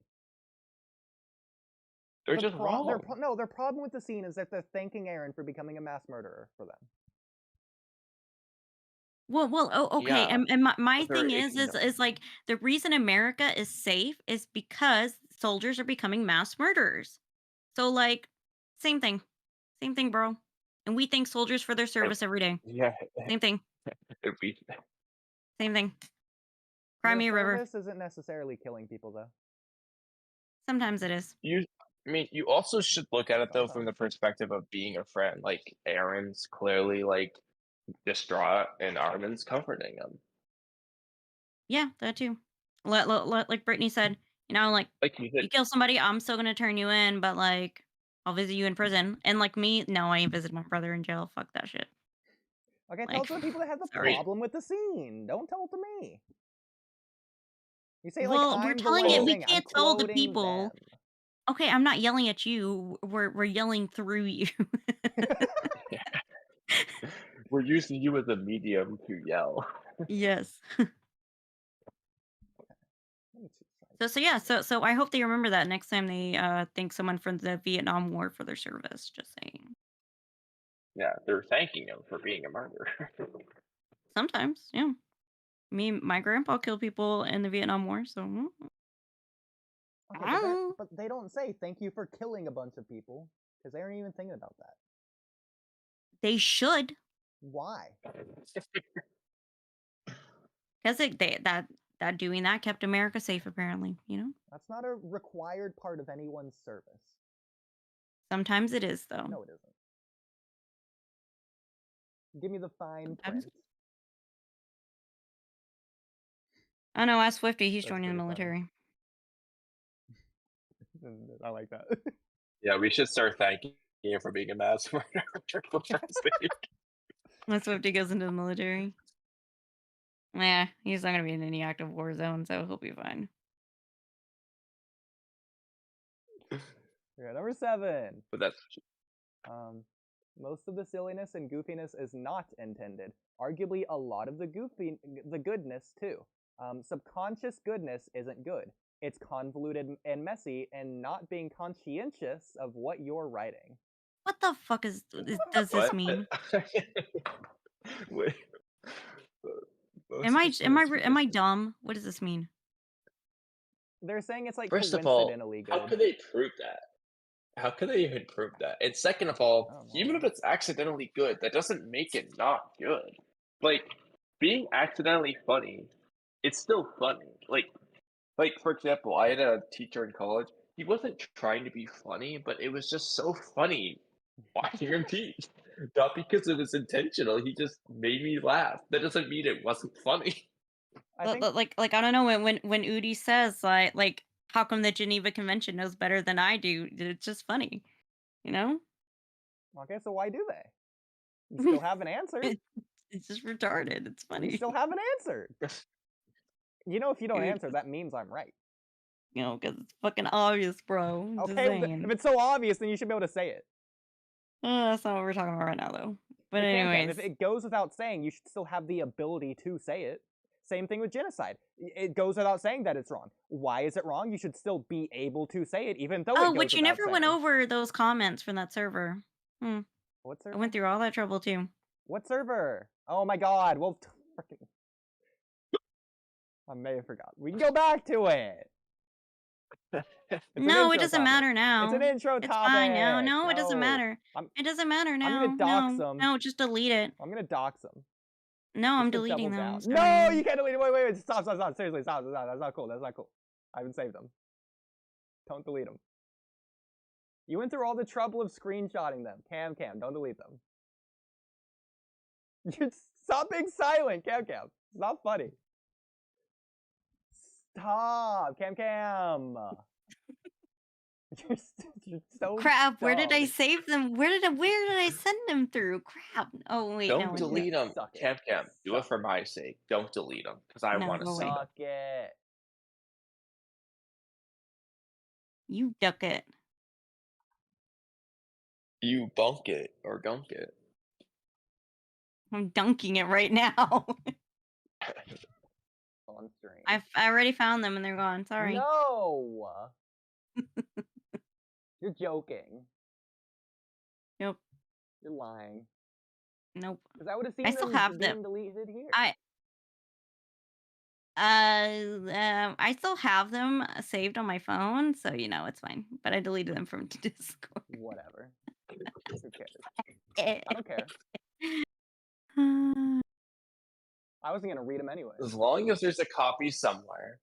They're just wrong. Their problem with the scene is that they're thanking Eren for becoming a mass murderer for them. okay. Yeah, And my they're thing is ignorant. like the reason America is safe is because soldiers are becoming mass murderers. So like, same thing, bro. And we thank soldiers for their service every day. Yeah, Same thing, we same thing. Cry Their me a river. service isn't necessarily killing people, though. Sometimes it is. I mean, you also should look at it though from the perspective of being a friend. Like Aaron's clearly like distraught, and Armin's comforting him. Yeah, that too. Like Brittany said, like Like you you said, kill somebody, I'm still gonna turn you in, but like I'll visit you in prison. And like me, no, I ain't visiting my brother in jail. Fuck that shit. Okay, tell Like, it to the people that have the sorry. problem with the scene. Don't tell it to me. You say like Well, we're I'm the telling one it. We saying, I'm can't tell the quoting people. them. Okay, I'm not yelling at you. We're yelling through you. we're using you as a medium to yell. Yes. Let me see. So I hope they remember that next time they thank someone from the Vietnam War for their service. Just saying. Yeah, they're thanking him for being a murderer. Sometimes, yeah. My grandpa killed people in the Vietnam War, so Okay, but they don't say thank you for killing a bunch of people because they aren't even thinking about that. they should. Why? Because that doing that kept America safe, apparently. That's not a required part of anyone's service. Sometimes it is, though. No, it isn't. Give me the fine Sometimes. print. Oh no, ask Swifty. He's That's joining the pretty funny. military. I like that. Yeah, we should start thanking you for being a mass murderer. When Swifty goes into the military. Yeah, he's not gonna be in any active war zone, so he'll be fine. Yeah, number 7. But that's Most of the silliness and goofiness is not intended. Arguably, a lot of the goodness too. Subconscious goodness isn't good. It's convoluted and messy, and not being conscientious of what you're writing. What the fuck does this what? mean? Wait. Am I dumb? What does this mean? They're saying it's like First of all, coincidentally good. how could they prove that? How could they even prove that? And second of all, I don't even know. if it's accidentally good, that doesn't make it not good. Like, being accidentally funny, it's still funny. Like for example, I had a teacher in college. He wasn't trying to be funny, but it was just so funny watching him teach. Not because it was intentional. He just made me laugh. That doesn't mean it wasn't funny. I think Like I don't know when Oodie says like how come the Geneva Convention knows better than I do? It's just funny, you know. okay, so why do they? You still haven't answered. It's just retarded. It's You funny. still haven't answered. You know, if you don't Dude, answer, that means I'm right. You know, because it's fucking obvious, bro. I'm just Okay, saying. if it's so obvious, then you should be able to say it. That's not what we're talking about right now, though. But It can, anyways, if it goes without saying, you should still have the ability to say it. Same thing with genocide. It goes without saying that it's wrong. Why is it wrong? You should still be able to say it, even though it goes which you without never went saying. over those comments from that server. What I server? went through all that trouble too. What server? Oh my god. Well, freaking. I may have forgot. We can go back to it. No, it doesn't matter now. It's an intro It's topic. fine now. No, it doesn't matter. I'm It doesn't matter now. gonna dox no, them. no, just delete it. I'm gonna dox them. No, I'm Just to deleting double them. down. Sorry. No, you can't delete it. Wait. Stop. Seriously, stop. That's not cool. That's not cool. I haven't saved them. Don't delete them. You went through all the trouble of screenshotting them. Cam, don't delete them. Stop being silent, Cam. It's not funny. Stop, Cam. You're so Crap, where did I dumb. save them? Where did I send them through? Crap. Oh wait, Don't no. delete them. Suck it. Cam, do it for my sake. Don't delete them, because I No, want to go see away. them. Suck it. You duck it. You bunk it or gunk it. I'm dunking it right now. On stream. I already found them and they're gone. Sorry. No. You're joking. Nope. You're lying. Nope. Because I would have seen I still them have being them. deleted here. I still have them saved on my phone, so you know it's fine. But I deleted them from Discord. Whatever. Who cares? I don't care. I wasn't gonna read them anyway. As long as there's a copy somewhere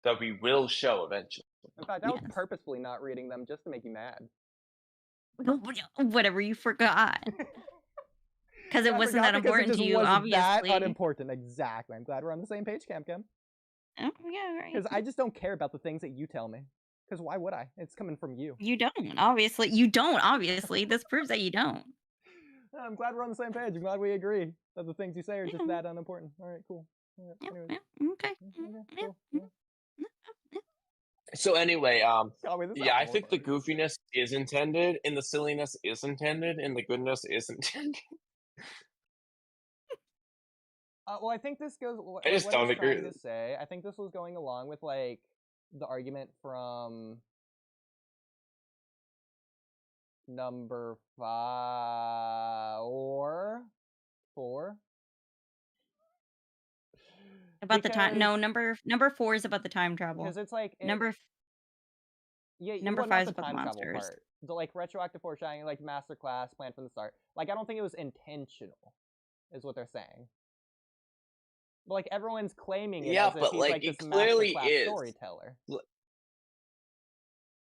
that we will show eventually. In fact, I was Yes. purposefully not reading them just to make you mad. Whatever, you forgot. Because it I wasn't forgot that because important it to just you, wasn't that obviously. unimportant. Exactly. I'm glad we're on the same page, Cam. Oh, yeah, right. Because I just don't care about the things that you tell me. Because why would I? It's coming from you. You don't, obviously. You don't, obviously. This proves that you don't. I'm glad we're on the same page. I'm glad we agree that the things you say are just that unimportant. All right, cool. Yeah, Anyways. yeah, okay. Cool. Yeah. So anyway, Wait, this is yeah, I not think the fun. goofiness is intended, and the silliness is intended, and the goodness is intended. Well, I think this goes. I just what don't it's agree trying with to say. I think this was going along with like the argument from number 5 or 4. About the time. No, number 4 is about the time travel. Because it's like number 5 is about the time travel monsters. part. The like retroactive foreshadowing, like masterclass planned from the start. Like I don't think it was intentional, is what they're saying. But like everyone's claiming it. Yeah, as if but he's, like this it clearly masterclass is. Storyteller.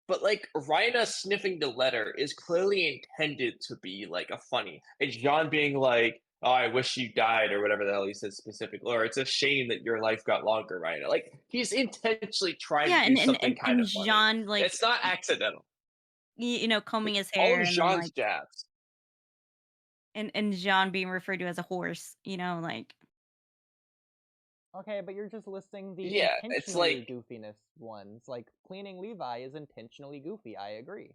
But like Rhina sniffing the letter is clearly intended to be like a funny. And John being like, "Oh, I wish you died," or whatever the hell he says specifically, or "It's a shame that your life got longer," right? Like, he's intentionally trying Yeah, to do something kind and of funny. Jean, like, It's not accidental. you know, Like, combing his all hair of and then, Jean's like, jabs. and Jean being referred to as a horse, you know, like, Okay, but you're just listing the Yeah, it's intentionally like goofiness ones. Like, cleaning Levi is intentionally goofy, I agree.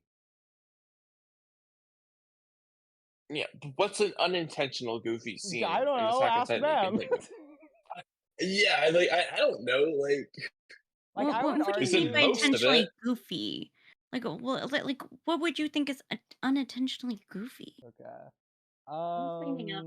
yeah, but what's an unintentional goofy scene I don't in know, Attack on ask Titan that you can them. think of? Yeah, like, I don't know, like, Like, I would what do you is mean in by argue... most of it. intentionally goofy? Like, well, like, what would you think is unintentionally goofy? Okay. I'm bringing up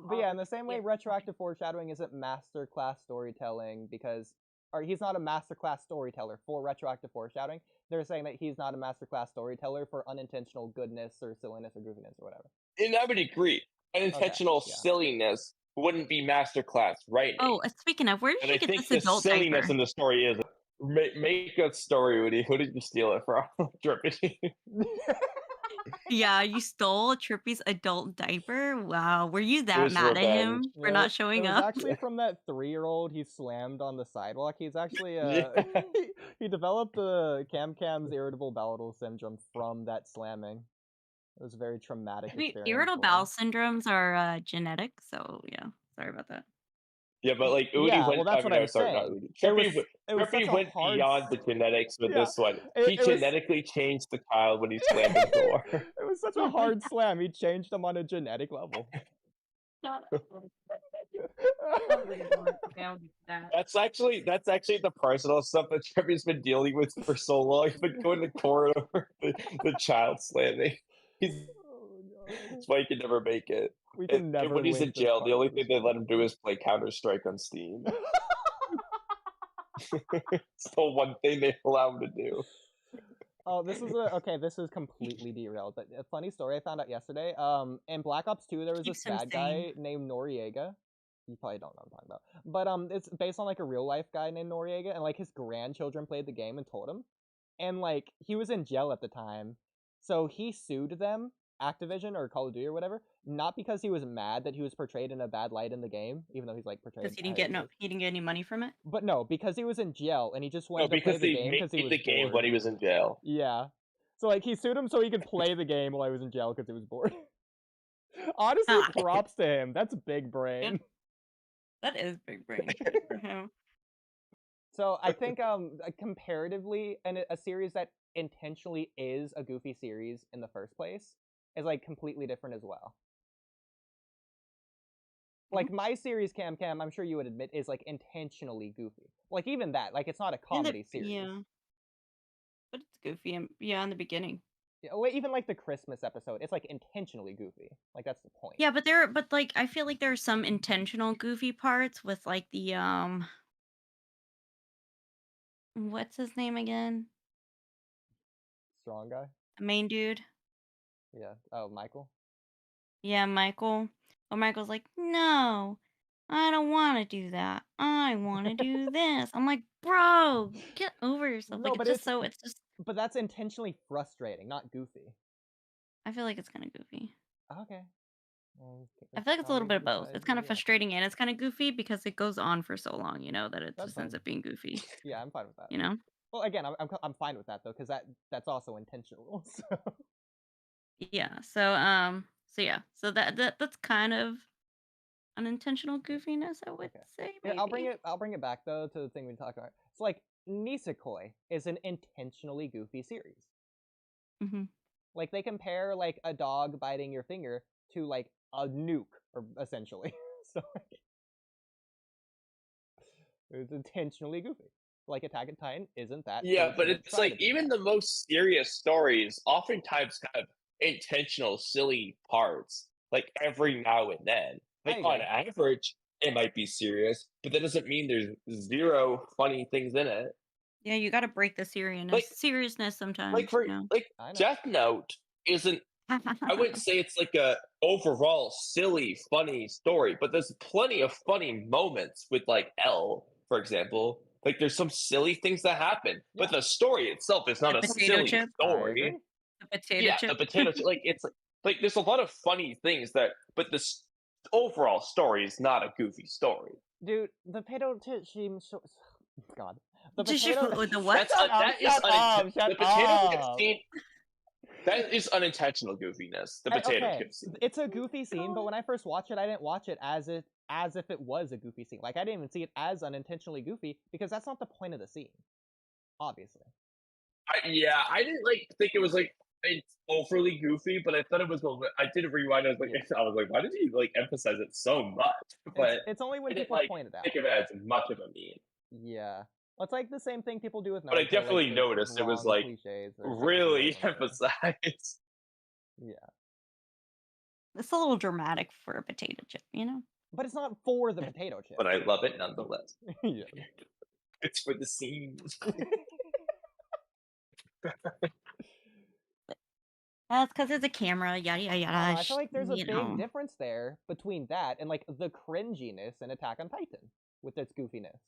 But all yeah, the in the same way, yeah. retroactive foreshadowing isn't masterclass storytelling because, or he's not a masterclass storyteller for retroactive foreshadowing. They're saying that he's not a masterclass storyteller for unintentional goodness or silliness or goofiness or whatever. And I would agree. Unintentional yeah. silliness wouldn't be masterclass writing. Oh, speaking of, where did And you I get think this the adult silliness diaper? in the story is make a story, Woody. Who did you steal it from? Drippy. Yeah, you stole Trippy's adult diaper? Wow, were you It that was mad at revenge. him for Yeah, not it showing was up? actually from that 3-year-old he slammed on the sidewalk. He's actually Yeah. he developed the Camcam's irritable bowel syndrome from that slamming. It was a very traumatic experience Irritable for him. bowel syndromes are genetic, so yeah, sorry about that. Yeah, but like Oodie Yeah, went. well, that's I what mean, I'm no, sorry, not saying. Oodie. It was such Trippy a went hard... beyond the genetics with Yeah, this one. He it was... genetically changed the child when he slammed the door. It was such a hard slam. He changed him on a genetic level. That's actually the personal stuff that Trippy's been dealing with for so long. He's been going to court over the child slamming. He's Oh, no. That's why he can never make it. We can never When he's in link this jail, the part only to thing they let him do is play Counter Strike on Steam. It's the one thing they allow him to do. Oh, this is this is completely derailed. But a funny story I found out yesterday. In Black Ops 2, there was this Keeps him bad sane. guy named Noriega. You probably don't know what I'm talking about. But it's based on like a real life guy named Noriega, and like his grandchildren played the game and told him. And like he was in jail at the time, so he sued them, Activision or Call of Duty or whatever, not because he was mad that he was portrayed in a bad light in the game, even though he's like portrayed. Because he didn't get any money from it. But no, because he was in jail and he just No, wanted to play because the they game made because he was the game bored. when he was in jail. Yeah. So like he sued him so he could play the game while he was in jail because he was bored. Honestly, props to him. That's big brain. That is big brain for him. So I think comparatively, and a series that intentionally is a goofy series in the first place is like completely different as well. Like my series Cam, I'm sure you would admit, is like intentionally goofy. Like even that, like it's not a comedy series. Yeah. But it's goofy in the beginning. Yeah, well, even like the Christmas episode, it's like intentionally goofy. Like that's the point. Yeah, but like I feel like there are some intentional goofy parts with like the what's his name again? Strong guy? The main dude. Yeah. Oh, Michael? Yeah, Michael. Well, Michael's like, no, I don't want to do that. I want to do this. I'm like, bro, get over yourself. No, Like, but it's just. But that's intentionally frustrating, not goofy. I feel like it's kind of goofy. Okay. I feel like it's a little bit of both. It's kind of frustrating and it's kind of goofy because it goes on for so long, you know, that it just ends up being goofy. Yeah, I'm fine with that. You know? Well, again, I'm fine with that though, because that's also intentional. So. Yeah. So yeah. So that's kind of unintentional goofiness, I would say. Maybe. Yeah, I'll bring it back though to the thing we talked about. It's like Nisekoi is an intentionally goofy series. Mm-hmm. Like they compare like a dog biting your finger to like a nuke, or essentially. So like, it's intentionally goofy. Like Attack on Titan isn't that. Yeah, but it's like even the most serious stories oftentimes have intentional silly parts, like every now and then. Like on average, it might be serious, but that doesn't mean there's zero funny things in it. Yeah, you got to break the seriousness sometimes. Like for like Death Note isn't. I wouldn't say it's like a overall silly, funny story, but there's plenty of funny moments with like L, for example. Like there's some silly things that happen, but the story itself is not a silly story. The potato chip. The potato chip. Like it's like there's a lot of funny things that, but the overall story is not a goofy story. Dude, the potato chip seems so... God. The Just potato... the what? The potato chip scene. That is unintentional goofiness. The potato Okay, chip scene. it's a goofy scene, but when I first watched it, I didn't watch it as if it was a goofy scene. Like, I didn't even see it as unintentionally goofy, because that's not the point of the scene. Obviously. Yeah, I didn't think it was it's overly goofy, but I thought it was. I did rewind. I was like, why did he emphasize it so much? But It's only when I didn't people point it out. think of it as much of a meme. Yeah. Well, it's like the same thing people do with Naruto. But I definitely like, noticed it was cliches really emphasized. Yeah. It's a little dramatic for a potato chip, you know? But it's not for the potato chip. But I love it nonetheless. Yeah. It's for the scene. That's because it's a camera, yada yada yada. I feel like there's a big difference there between that and the cringiness in Attack on Titan with its goofiness.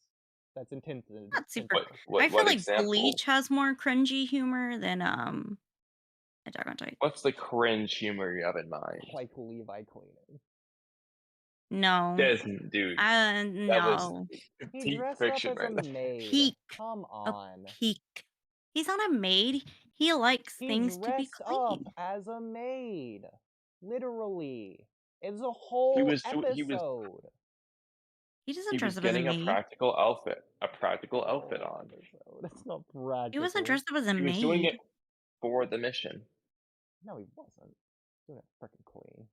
That's intended. Not super. What I feel like example? Bleach has more cringy humor than Attack on Titan. What's the cringe humor you have in mind? Like Levi cleaning. No. Dude. No. That was He peak dressed fiction up as right a maid. Peak. Come on. Peak. He's not a maid. He likes things to be dressed up clean. as a maid. Literally. It's a whole episode. He doesn't He dress was up as a getting maid. a practical outfit on. That's not practical. He wasn't dressed up as a maid. He was doing it for the mission. No, he wasn't. Doing it freaking clean.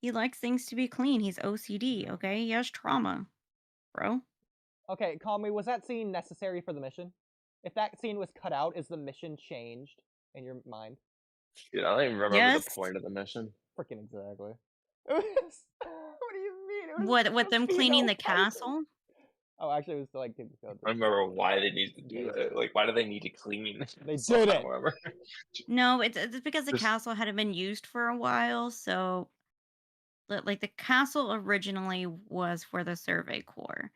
He likes things to be clean. He's OCD, okay? He has trauma, bro. Okay, Kamui, was that scene necessary for the mission? If that scene was cut out, is the mission changed in your mind? Dude, I don't even remember the point of the mission. Freaking exactly. What do you mean? What them cleaning the castle? Oh, actually, it was to I remember why they needed to do it. Why do they need to clean? They did it. No, it's because the castle hadn't been used for a while. So, the castle originally was for the Survey Corps,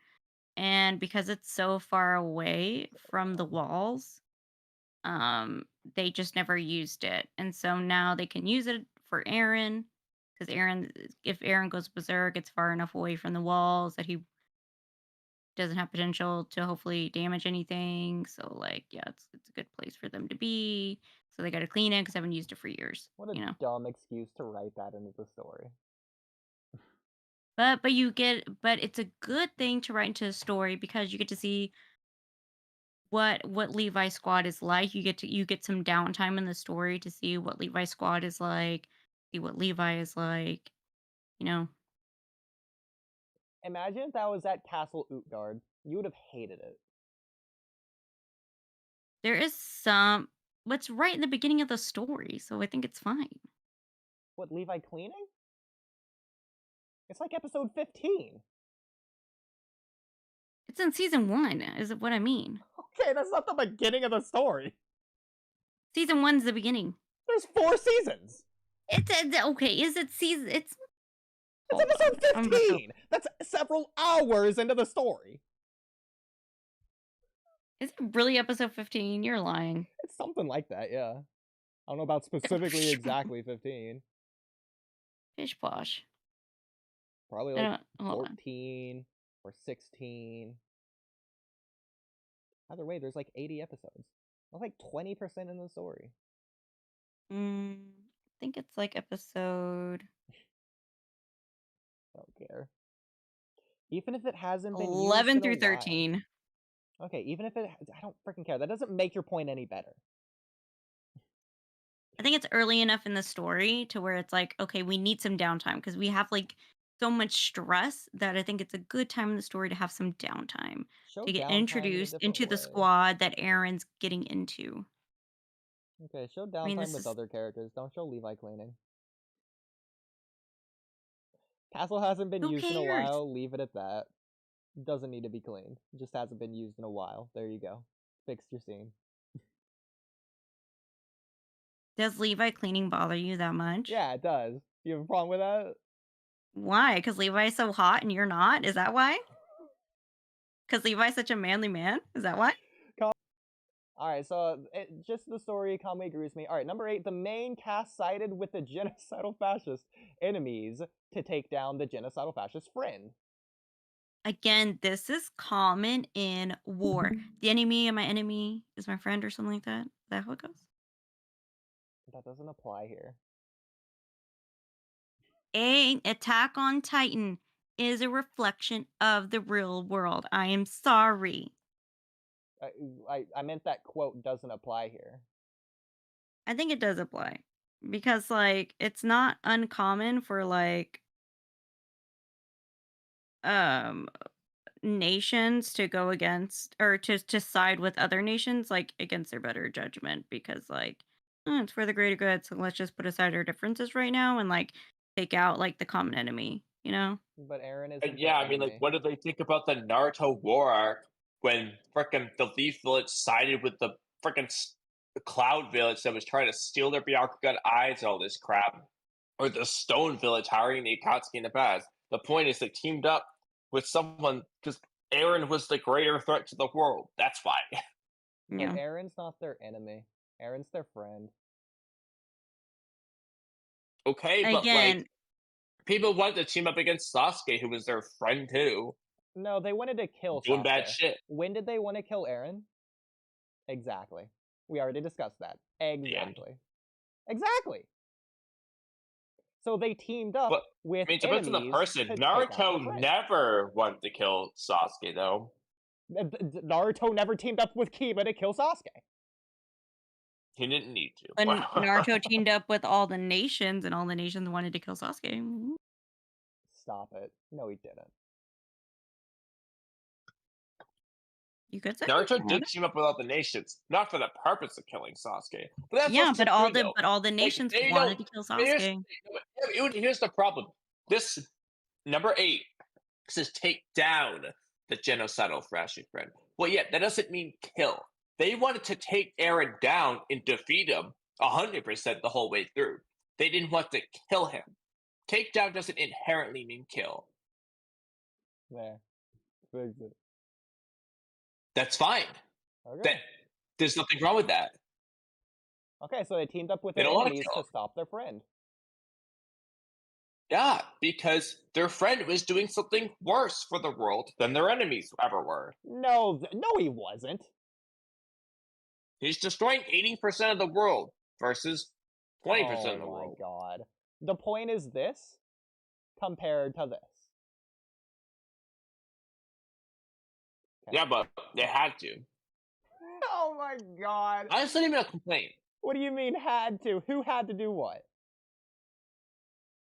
and because it's so far away from the walls, they just never used it, and so now they can use it for EREN. Because if EREN goes berserk, it's far enough away from the walls that he doesn't have potential to hopefully damage anything. So, yeah, it's a good place for them to be. So they got to clean it because I haven't used it for years. What a dumb excuse to write that into the story. But it's a good thing to write into a story because you get to see what Levi Squad is like. You get some downtime in the story to see what Levi Squad is like. See what Levi is like, you know. Imagine if that was at Castle Utgard. You would have hated it. There is what's right in the beginning of the story, so I think it's fine. What, Levi cleaning? It's like episode 15. It's in season 1, is what I mean. Okay, that's not the beginning of the story. Season 1's the beginning. There's 4 seasons. It's okay. Is it season? It's episode 15. That's several hours into the story. Is it really episode 15? You're lying. It's something like that, yeah. I don't know about specifically exactly 15. Pish posh. Probably like 14 or 16. Either way, there's like 80 episodes. That's like 20% in the story. I think it's like episode... I don't care. Even if it hasn't been 11 through 13. Okay, even if it... I don't freaking care. That doesn't make your point any better. I think it's early enough in the story to where it's like, okay, we need some downtime because we have so much stress that I think it's a good time in the story to have some downtime to get introduced into the squad that EREN's getting into. Okay, show downtime with other characters. Don't show Levi cleaning. Castle hasn't been used in a while. Leave it at that. Doesn't need to be cleaned. Just hasn't been used in a while. There you go. Fixed your scene. Does Levi cleaning bother you that much? Yeah, it does. You have a problem with that? Why? Because Levi's so hot and you're not? Is that why? Because Levi's such a manly man? Is that why? Alright, so just the story Kamui agrees with me. Alright, number 8, the main cast sided with the genocidal fascist enemies to take down the genocidal fascist friend. Again, this is common in war. The enemy of my enemy is my friend, or something like that. Is that how it goes? That doesn't apply here. Attack on Titan is a reflection of the real world. I am sorry. I meant that quote doesn't apply here. I think it does apply because, like, it's not uncommon for like nations to go against or to side with other nations, like against their better judgment, because like it's for the greater good. So let's just put aside our differences right now and like take out like the common enemy. You know? But Eren isn't. And yeah, I mean, like, what did they think about the Naruto war arc when frickin' the Leaf Village sided with the frickin' Cloud Village that was trying to steal their Byakugan eyes and all this crap? Or the Stone Village hiring the Akatsuki in the past. The point is they teamed up with someone because Eren was the greater threat to the world. That's why. But Yeah. Eren's not their enemy. Eren's their friend. Okay, but Again, like people wanted to team up against Sasuke, who was their friend too. No, they wanted to kill Doing Sasuke. bad shit. When did they want to kill Eren? Exactly. We already discussed that. Exactly. Exactly. So they teamed up But, with I mean, it depends on the enemies person. to take out the Naruto friend. never wanted to kill Sasuke, though. Naruto never teamed up with Kiba to kill Sasuke. He didn't need to. when Naruto teamed up with all the nations and all the nations wanted to kill Sasuke. Stop it. No, he didn't. You could say Naruto did team up with all the nations, not for the purpose of killing Sasuke. But that's yeah, also but all true, the though. nations they wanted don't- to kill but Sasuke. Here's the problem. This number 8 says take down the genocidal fascist friend. Well, yeah, that doesn't mean kill. They wanted to take Eren down and defeat him 100% the whole way through. They didn't want to kill him. Take down doesn't inherently mean kill. There. Fix it. That's fine. Okay. There's nothing wrong with that. Okay, so they teamed up with They their don't wanna enemies kill to stop their friend. Yeah, because their friend was doing something worse for the world than their enemies ever were. No, no, he wasn't. He's destroying 80% of the world versus 20% of the Oh my world. god. The point is this compared to this. Okay. Yeah, but they had to. Oh my god. That's not even a complaint. What do you mean had to? Who had to do what?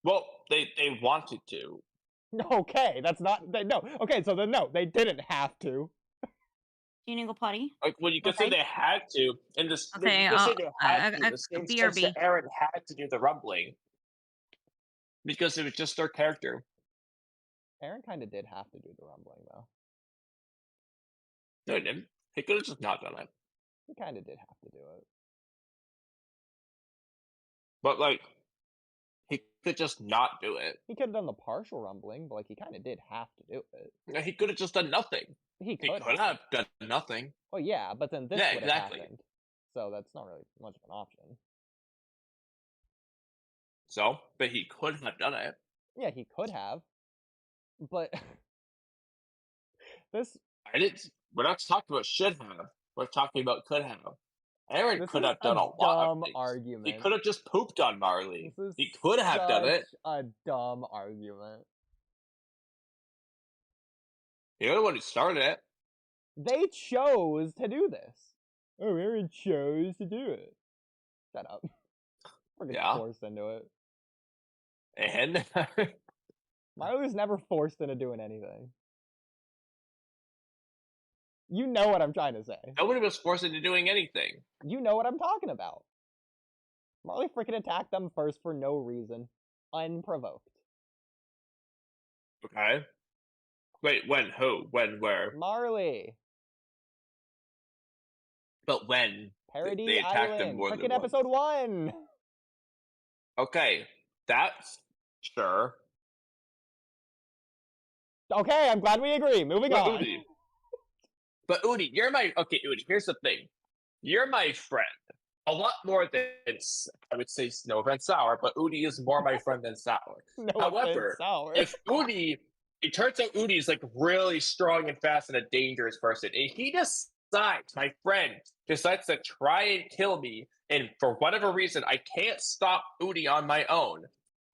Well, they wanted to. Okay, that's not no. Okay, so then no, they didn't have to. Do you need to go potty? Like, well, you could say Okay. they had to, and this Okay, you could say they had to. I- The same BRB. sense that Eren had to do the rumbling because it was just their character. Eren kind of did have to do the rumbling though. No, he didn't. He could have just not done it. He kind of did have to do it. But like, he could just not do it. He could have done the partial rumbling, but like he kind of did have to do it. No, he could have just done nothing. He He could could have done nothing. Well, yeah, but then this Yeah, would have exactly. happened. So that's not really much of an option. So, but he could have done it. Yeah, he could have. But this We're not talking about should have. We're talking about could have. Eren This could is have done a lot dumb of things. argument. He could have just pooped on Marley. This is He could have done it. such a dumb argument. You're the one who started it. They chose to do this. Oh, Eren chose to do it. Shut up. We're getting Yeah. forced into it. And Marley was never forced into doing anything. You know what I'm trying to say. nobody was forced into doing anything. You know what I'm talking about. Marley freaking attacked them first for no reason. Unprovoked. Okay. Wait, when? Who? When? Where? Marley. But when? Paradis they attacked them Island. more than Freaking once. episode 1. Okay, that's sure. Okay, I'm glad we agree. Moving But on. Oodie, you're my okay. Oodie, here's the thing. you're my friend. A lot more than, I would say, no offense, Sour, but Oodie is more my friend than Sour. No However, offense, Sour. if Oodie, it turns out Oodie is like really strong and fast and a dangerous person, and he decides, my friend decides to try and kill me, and for whatever reason, I can't stop Oodie on my own,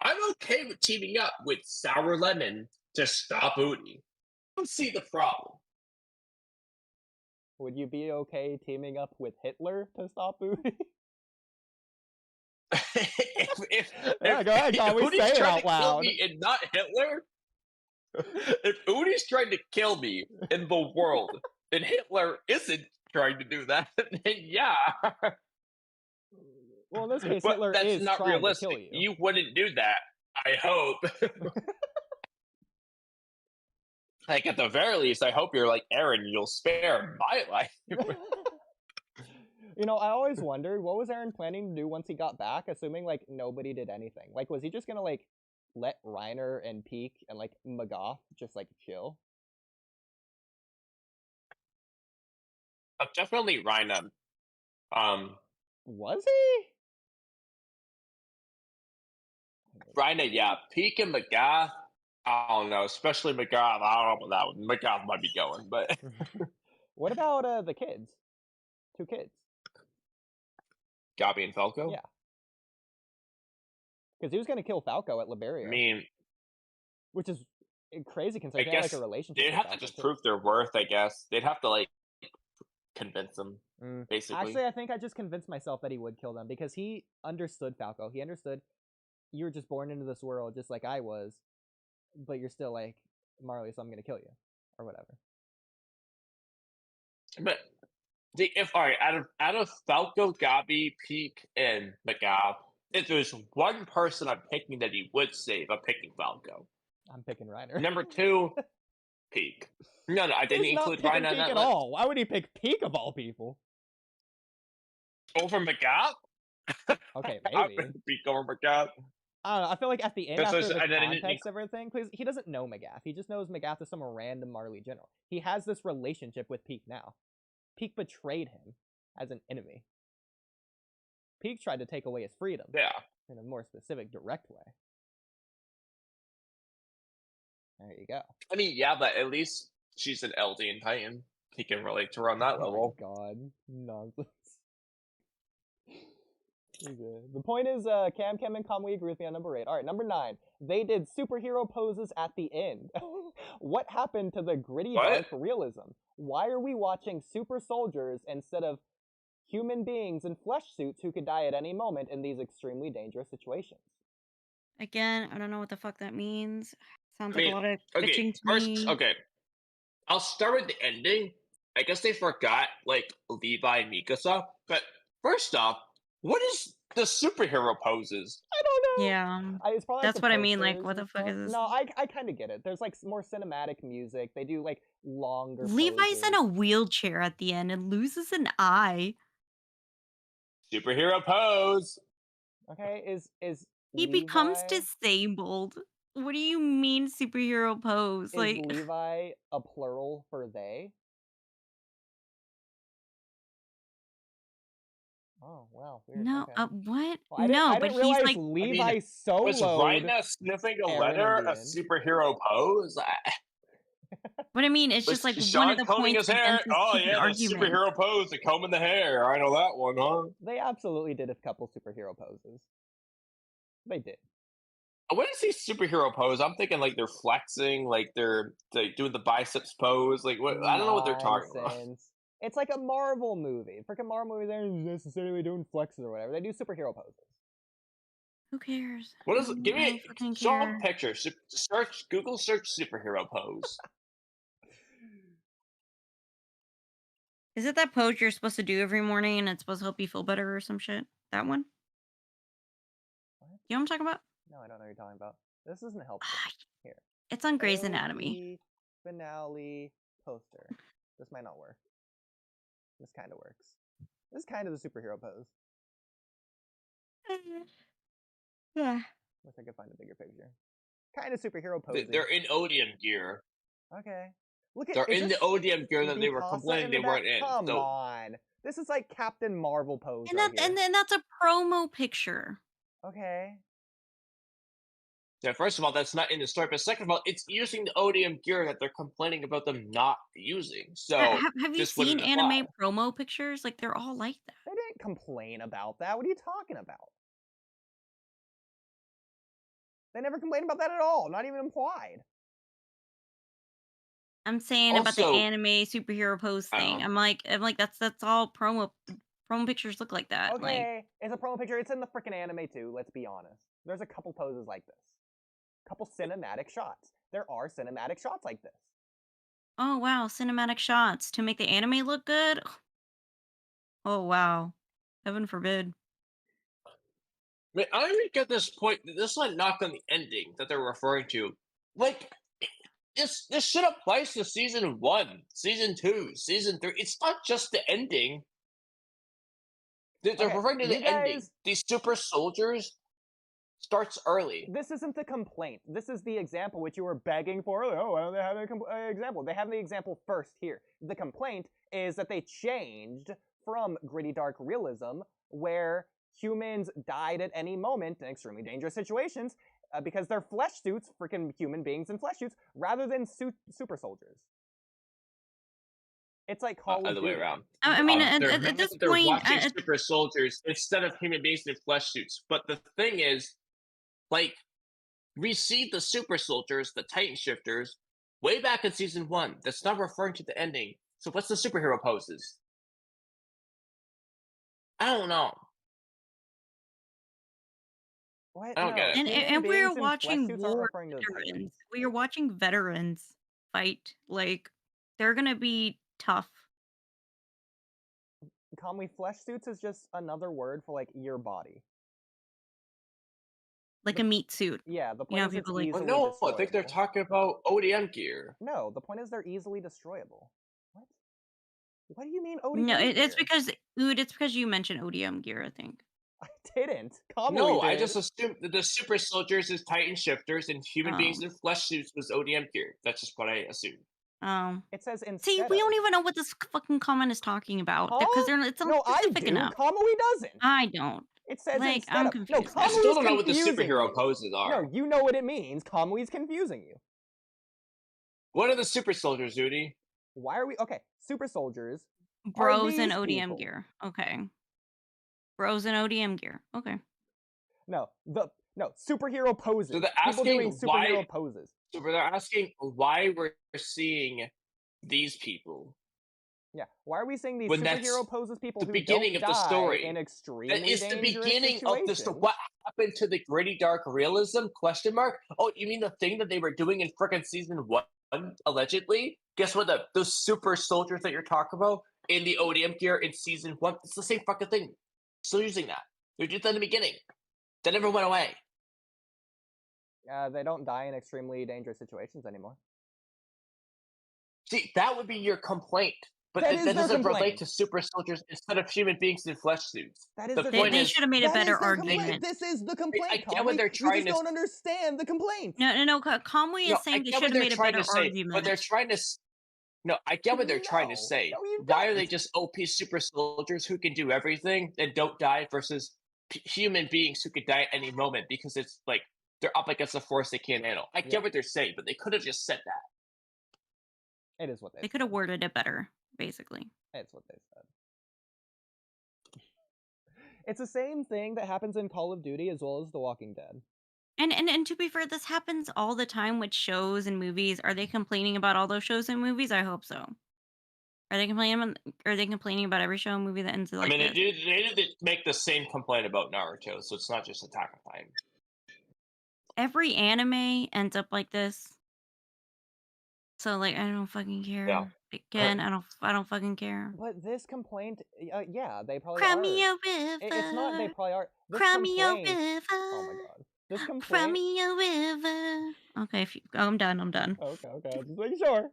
I'm okay with teaming up with Sour Lemon to stop Oodie. I don't see the problem. Would you be okay teaming up with Hitler to stop Oodie? Yeah, go ahead, Kamui, Oodie's say it trying out to kill loud. me and not Hitler, if Oodie's trying to kill me in the world and Hitler isn't trying to do that, then yeah. Well, in this case, But Hitler that's is not trying realistic. to kill you. You wouldn't do that, I hope. Like, at the very least, I hope you're like, Eren, you'll spare my life. You know, I always wondered, what was Eren planning to do once he got back, assuming, like, nobody did anything? Like, was he just gonna, like, let Reiner and Peak and, like, Magath just, like, chill? Definitely Reiner. Was he? Reiner, yeah. Peak and Magath, I don't know, especially Magath. I don't know about that one. Magath might be going, but What about, the kids? 2 kids. Gabi and Falco? Yeah. Because he was gonna kill Falco at I Liberia. mean, Which is crazy I considering they had, like, guess a relationship they'd with have to Falco, just too. prove their worth, I guess. They'd have to, like, convince them, basically. Actually, I think I just convinced myself that he would kill them because he understood Falco. He understood you were just born into this world just like I was, but you're still like Marley, so I'm gonna kill you or whatever. But if all right, out of Falco, Gabi, Peak, and Magath, if there's one person I'm picking that he would save, I'm picking Falco. I'm picking Reiner. Number 2, Peak. No, I didn't He's not include picking Reiner on Peak that at list. all. Why would he pick Peak of all people? Over Magath? Okay, I'm maybe. gonna Peak over Magath. I don't know. I feel like at the end, That's after what the I- and then I didn't context of everything, because he doesn't know Magath. He just knows Magath is some random Marley general. He has this relationship with Peak now. Peak betrayed him as an enemy. Peak tried to take away his freedom. Yeah. In a more specific, direct way. There you go. I mean, yeah, but at least she's an Eldian Titan. He can relate to her on that level. Oh my god. Nonsense. Okay. The point is, Cam and Kamui agree with me on number 8. Alright, number 9. They did superhero poses at the end. What happened to the gritty dark realism? Why are we watching super soldiers instead of human beings in flesh suits who could die at any moment in these extremely dangerous situations? Again, I don't know what the fuck that means. Sounds I mean, like a lot of okay, bitching to first, me. okay. I'll start with the ending. I guess they forgot, like, Levi and Mikasa. But first off, what is the superhero poses? I don't know. Yeah, It's probably like that's the what I mean. Like, posters what the and fuck stuff. is this? No, I kind of get it. There's like more cinematic music. They do like longer. Levi's in poses. a wheelchair at the end and loses an eye. Superhero pose. Okay, is He becomes Levi, disabled. What do you mean superhero pose? is Like, Levi a plural for they? Oh wow, weird. no, Okay. what? Well, No, I but didn't he's realize like, Levi Was soloed. Rhina sniffing a Eren letter in the a end. superhero pose? what I mean, it's Was just like one Sean of the combing points his hair? against this Oh stupid yeah, the argument. superhero pose, the combing the hair. I know that one, huh? They absolutely did a couple superhero poses. They did. When I say superhero pose, I'm thinking like they're flexing, like they're doing the biceps pose. Like what? I don't know what they're talking about. Nonsense. It's like a Marvel movie. Freaking Marvel movie, they're not necessarily doing flexes or whatever. They do superhero poses. Who cares? What is? Give I me don't fucking show a care. picture. Search Google search superhero pose. Is it that pose you're supposed to do every morning and it's supposed to help you feel better or some shit? That one? What? You know what I'm talking about? No, I don't know what you're talking about. This isn't helpful. Here. It's on Grey's Anatomy. AOT finale poster. This might not work. This kind of works. This is kind of the superhero pose. Yeah. Wish I could find a bigger picture. Kind of superhero pose. They're in Odium gear. Okay. Look at They're in the ODM gear that they were Mikasa complaining in they the back? weren't in. Come So on. This is like Captain Marvel pose And right that here. and then that's a promo picture. Okay. yeah, first of all, that's not in the story. But second of all, it's using the ODM gear that they're complaining about them not using. So Have you this seen wouldn't apply. anime promo pictures? Like they're all like that. They didn't complain about that. What are you talking about? They never complained about that at all. Not even implied. I'm saying about the Also- anime superhero pose thing. Oh. I'm like that's all promo pictures look like that. Like Okay, it's a promo picture. It's in the freaking anime too, let's be honest. There's a couple poses like this. Couple cinematic shots. There are cinematic shots like this. oh wow, cinematic shots to make the anime look good. Oh wow. Heaven forbid. I mean, I don't even get this point. This is not knock on the ending that they're referring to. Like, this shit applies to season 1, season 2, season 3. It's not just the ending. They're Okay, referring to the you ending. guys- These super soldiers starts early. This isn't the complaint. This is the example which you were begging for. Oh, why don't they have an example? They have the example first here. The complaint is that they changed from gritty dark realism, where humans died at any moment in extremely dangerous situations, because they're flesh suits, freaking human beings in flesh suits, rather than super soldiers. It's like Call of Other way Duty. around. I mean, They're at this they're point, watching super soldiers instead of human beings in flesh suits. But the thing is, like, we see the super soldiers, the Titan shifters, way back in season 1. That's not referring to the ending. So what's the superhero poses? I don't know. What? I don't get it. and Human we're beings in flesh watching suits aren't war referring to the Titans. veterans. We are watching veterans fight. Like they're gonna be tough. Kamui, flesh suits is just another word for like your body. Like a meat suit. Yeah, the point You know, is it's people like- Well, easily no, I think they're destroyable. talking about ODM gear. No, the point is they're easily destroyable. What? What do you mean ODM No, gear? it's because you mentioned ODM gear, I think. I didn't. Kamui No, did. I just assumed that the super soldiers is Titan shifters and human beings Oh. in flesh suits was ODM gear. That's just what I assumed. It says instead. See, we don't even know what this fucking comment is talking about because Huh? it's not No, I specific do. enough. Kamui doesn't. I don't. It says Like, instead I'm of. confused. No, I still Kamui's don't know what the confusing superhero you. poses are. No, you know what it means. Kamui's confusing you. What are the super soldiers, Oodie? Why are we okay? Super soldiers. Bros in these ODM people. gear. Okay. Bros in ODM gear. Okay. No, superhero poses. So they're People doing asking why- superhero poses. So they're asking why we're seeing these people. Yeah, why are we seeing these When that's superhero poses? People the who beginning don't of the die story. in That extremely is the dangerous beginning of the story. situations. What happened to the gritty dark realism? Question mark. Oh, you mean the thing that they were doing in frickin' season 1, allegedly? Guess what? Those super soldiers that you're talking about in the ODM gear in season 1, it's the same fucking thing. Still using that. They did that in the beginning. That never went away. They don't die in extremely dangerous situations anymore. See, that would be your complaint. But That that is their doesn't relate complaint. to super soldiers instead of human beings in flesh suits. That is The their point They is, should have made a That is better their complaint. argument. This is the complaint, I get what Kamui. they're You trying just to- don't understand the complaint. No. Kamui no, is saying I they get should what have they're made a trying better to say, argument. but they're trying to. No, I get what they're trying to No. say. No, you Why are they don't. just OP super soldiers who can do everything and don't die versus human beings who could die at any moment because it's like they're up against a force they can't handle? I Yeah. get what they're saying, but they could have just said that. It is what They could have worded it better, basically. It's what they said. It's the same thing that happens in Call of Duty as well as The Walking Dead. And to be fair, this happens all the time with shows and movies. Are they complaining about all those shows and movies? I hope so. Are they complaining about every show and movie that ends like I mean, this? they did make the same complaint about Naruto, so it's not just Attack on Titan. Every anime ends up like this. So like, I don't fucking care. Yeah. Again, I don't fucking care. But this complaint, yeah, they probably Cry are. me a river. It's not. They probably are. This Cry me a complaint. river. Oh my god. This Cry complaint. me a river. Okay, I'm done. I'm done. Okay, just making sure.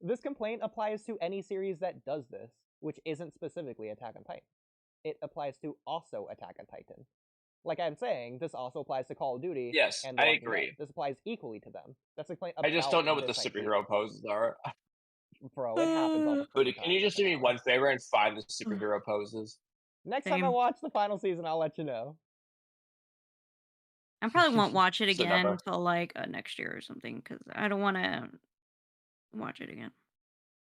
This complaint applies to any series that does this, which isn't specifically Attack on Titan. It applies to also Attack on Titan. like I'm saying, this also applies to Call of Duty. Yes, and The I Walking Dead. agree. This applies equally to them. That's a complaint I just don't know what the this IP. superhero poses are. Bro, it happens all the Oodie, freaking can you time just do in me MMOs. one favor and find the superhero poses? Next time I Same. watch the final season, I'll let you know. I probably won't watch it So again never. until like next year or something because I don't want to watch it again.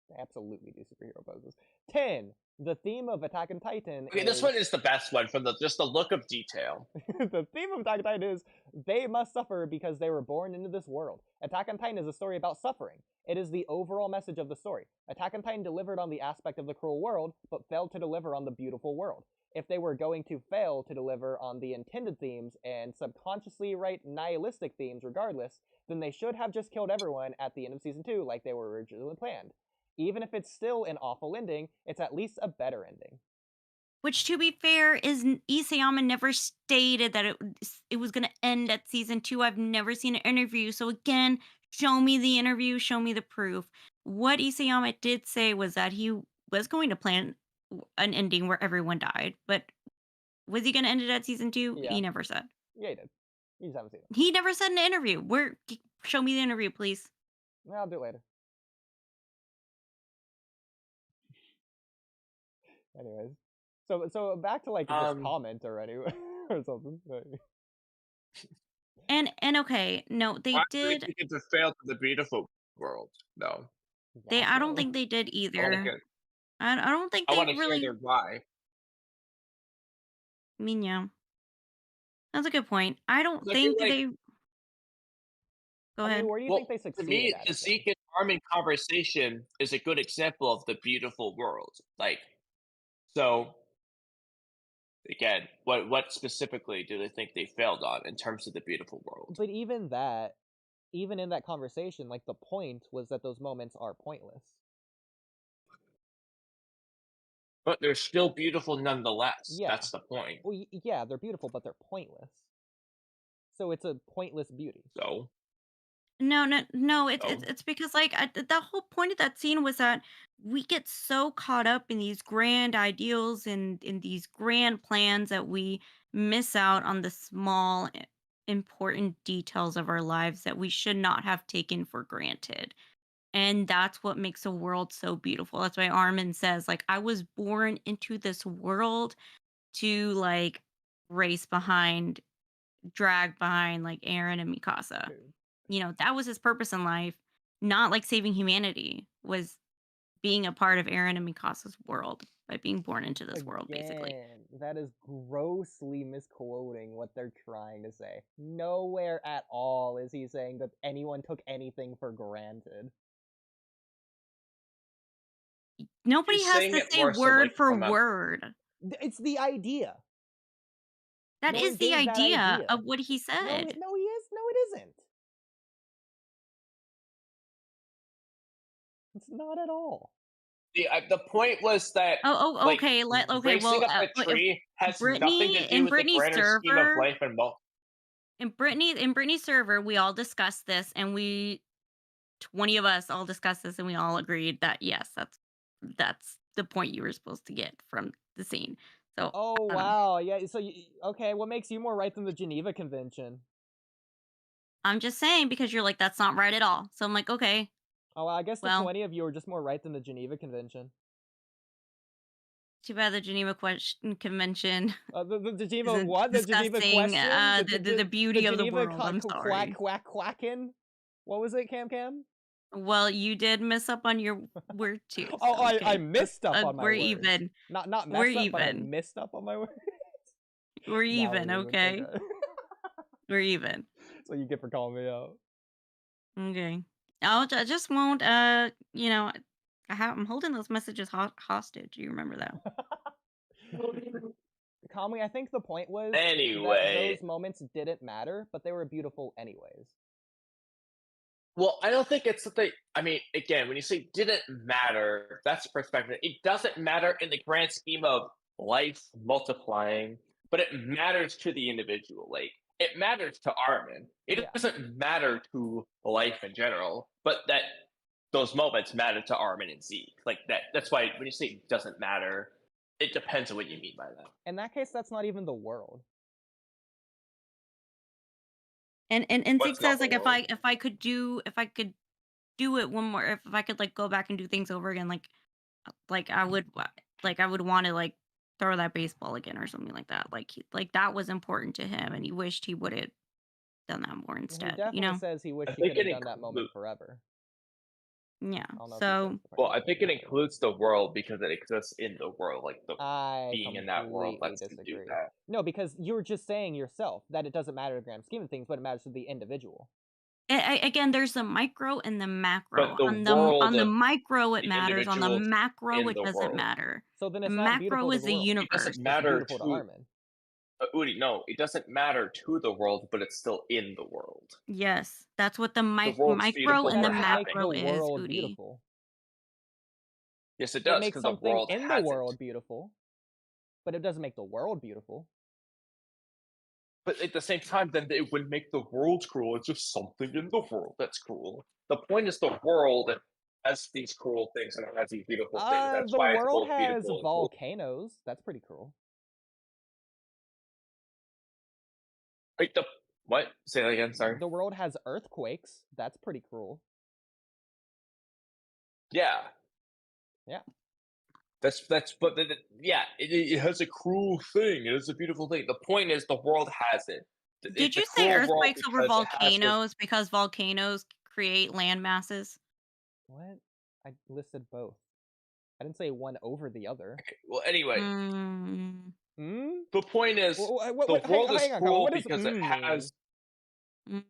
They absolutely do superhero poses. 10. The theme of Attack on Titan Okay, is... this one is the best one from just the look of detail. The theme of Attack on Titan is they must suffer because they were born into this world. Attack on Titan is a story about suffering. It is the overall message of the story. Attack on Titan delivered on the aspect of the cruel world, but failed to deliver on the beautiful world. If they were going to fail to deliver on the intended themes and subconsciously write nihilistic themes regardless, then they should have just killed everyone at the end of Season 2 like they were originally planned. Even if it's still an awful ending, it's at least a better ending. Which, to be fair, is Isayama never stated that it was going to end at Season 2. I've never seen an interview. So again, show me the interview, show me the proof. What Isayama did say was that he was going to plan an ending where everyone died, but was he going to end it at Season 2? Yeah. He never said. Yeah, he did. You just haven't seen it. He never said in an interview. Show me the interview, please. I'll do it later. Anyways, so back to like this comment already or something. And okay, no, they Why did. do they think it's a fail to the beautiful world? No. I don't think they did either. I don't think I they want to really. hear their why. I mean, yeah, that's a good point. I don't think they. Go ahead. Where do you think they To succeeded me, at the it, Zeke and Armin conversation is a good example of the beautiful world. Like, so again, what specifically do they think they failed on in terms of the beautiful world? But even in that conversation, like the point was that those moments are pointless. But they're still beautiful nonetheless. Yeah. That's the point. Well, yeah, they're beautiful, but they're pointless. So it's a pointless beauty. So No. It's because like the whole point of that scene was that we get so caught up in these grand ideals and in these grand plans that we miss out on the small important details of our lives that we should not have taken for granted. And that's what makes a world so beautiful. That's why Armin says, like, I was born into this world to like race behind, drag behind like Eren and Mikasa. That was his purpose in life, not like saving humanity, was being a part of Eren and Mikasa's world by being born into this world, basically. That is grossly misquoting what they're trying to say. Nowhere at all is he saying that anyone took anything for granted. Nobody has to say word for word. It's the idea. That is the idea of what he said. No, it isn't. It's not at all. The point was that okay. Racing up a tree has nothing to do with the grander scheme of life and In Brittany's server, we all discussed this, and 20 of us all discussed this, and we all agreed that yes, that's the point you were supposed to get from the scene. So. Oh wow, yeah. So okay, what makes you more right than the Geneva Convention? I'm just saying because you're like that's not right at all. So I'm like okay. Oh, I guess the 20 of you are just more right than the Geneva Convention. Too bad the Geneva Convention. The Geneva what? The Geneva question? The beauty of the world. I'm sorry. Quacking. What was it, Cam? Well, you did mess up on your word too. So, I missed up on my words. We're even. Not messed we're up, even. But I missed up on my words. We're even, okay? We're even. That's what you get for calling me out. Okay. I just won't, I'm holding those messages hostage. You remember that? Kamui, I think the point was that those moments didn't matter, but they were beautiful anyways. Well, I don't think it's something. I mean, again, when you say didn't matter, that's perspective. It doesn't matter in the grand scheme of life multiplying, but it matters to the individual. Like, it matters to Armin. It doesn't matter to life in general, but that those moments matter to Armin and Zeke. Like that's why when you say it doesn't matter, it depends on what you mean by that. In that case, that's not even the world. And Zeke What's not says the like world? if I could do it one more, if I could like go back and do things over again, like I would want to like throw that baseball again or something like that. Like that was important to him, and he wished he would have done that more He instead. definitely says he wished he think could have it done that moment includes. forever. Yeah. I don't know if he So says the Well, I particular think it word. includes the world because it exists in the world. Like the I being in that world completely lets him do disagree. that. No, because you were just saying yourself that it doesn't matter in the grand scheme of things, but it matters to the individual. again, there's the micro and the macro. But the On world the of micro, it the matters. On the individuals macro, in it the doesn't world. matter. So then The it's not macro beautiful to is the the world. It universe. doesn't It's matter beautiful to to ARMIN. Oodie. No, it doesn't matter to the world, but it's still in the world. Yes, that's what the The world's micro beautiful But and that the for doesn't make having. the macro is, world Oodie. beautiful. Yes, it It does makes because the something world in the has world it. beautiful, but it doesn't make the world beautiful. But at the same time, then it would make the world cruel. It's just something in the world that's cruel. The point is the world has these cruel things and it has these beautiful things. That's The why it's world both has beautiful and cruel. volcanoes. That's pretty cruel. Wait, the what? Say that again. Sorry. The world has earthquakes. That's pretty cruel. Yeah. Yeah. But yeah, it has a cruel thing. It is a beautiful thing. The point is the world has it. Did It's a you say cruel world earthquakes over because it has those. volcanoes because volcanoes create land masses? What? I listed both. I didn't say one over the other. Well, anyway, Mm, the point is the world is hang on, cruel what does because it mean? has.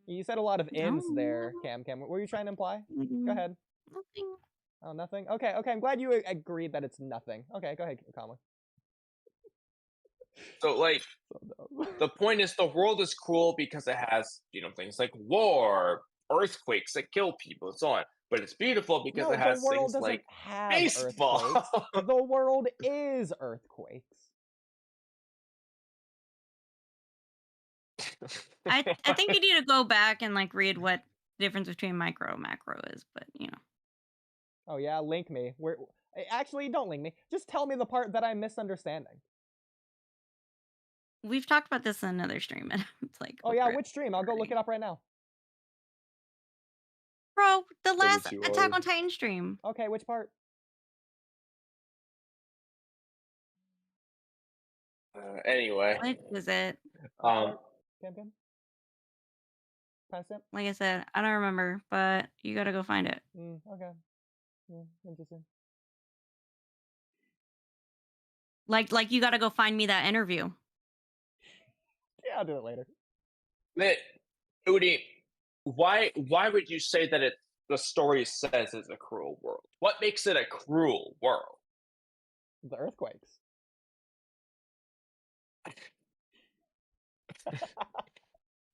You said a lot of ends there, no, Cam. What were you trying to imply? Go mm, ahead. nothing. Oh, nothing? Okay, I'm glad you agreed that it's nothing. Okay, go ahead, Kamui. So like the point is the world is cruel because it has things like war, earthquakes that kill people, and so on. But it's beautiful because No, it has the world things doesn't like have baseball. earthquakes. The world is earthquakes. I think you need to go back and like read what the difference between micro and macro is, but Oh yeah, link me. Actually, don't link me. Just tell me the part that I'm misunderstanding. we've talked about this in another stream, and it's like, Oh yeah, which stream? I'll go look it up right now. bro, the Maybe last too Attack hard. on Titan stream. Okay, which part? Anyway, What was it? Cam? Timestamp? Like I said, I don't remember, but you gotta go find it. Okay. Interesting. Like you gotta go find me that interview. Yeah, I'll do it later. Oodie, why would you say that the story says it's a cruel world? What makes it a cruel world? The earthquakes.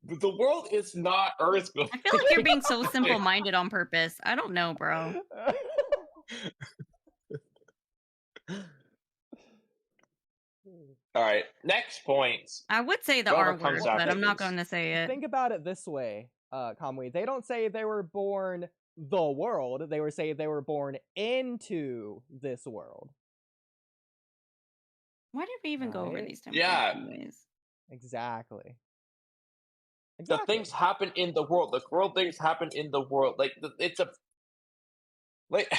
The world is not earthquake. I feel like you're being so simple-minded on purpose. I don't know, bro. All right, next point. I would say the Whoever R comes word, but after I'm not this. going to say it. Think about it this way, Kamui. They don't say they were born the world. They were saying they were born into this world. Why did we even go over Right? these templates Yeah. anyways? Exactly. The things happen in the world. The cruel things happen in the world. Like it's a like.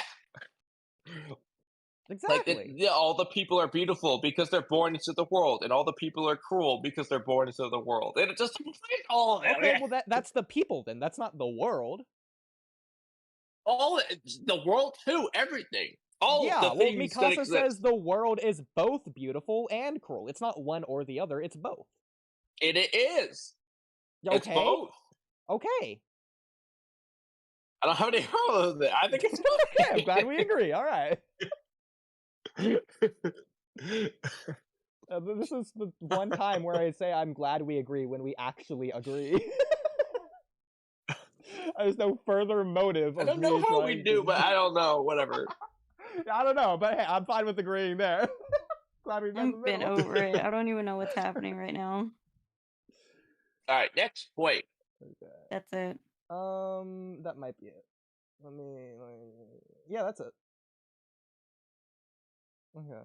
Exactly. Yeah, all the people are beautiful because they're born into the world, and all the people are cruel because they're born into the world. And it just all of it. Okay, well that's the people then. That's not the world. All the world too. Everything. All the things that Mikasa exist. says the world is both beautiful and cruel. It's not one or the other. It's both. It is. Okay. It's both. Okay. I don't have any problem with it. I think it's both. Okay, I'm glad we agree. All right. This is the one time where I say I'm glad we agree when we actually agree. There's no further motive. I don't know how we do, but I don't know. Whatever. I don't know, but hey, I'm fine with agreeing there. Glad we I've been over it. I don't even know what's happening right now. All right, next point. Okay. That's it. That might be it. Let me yeah, that's it. Okay.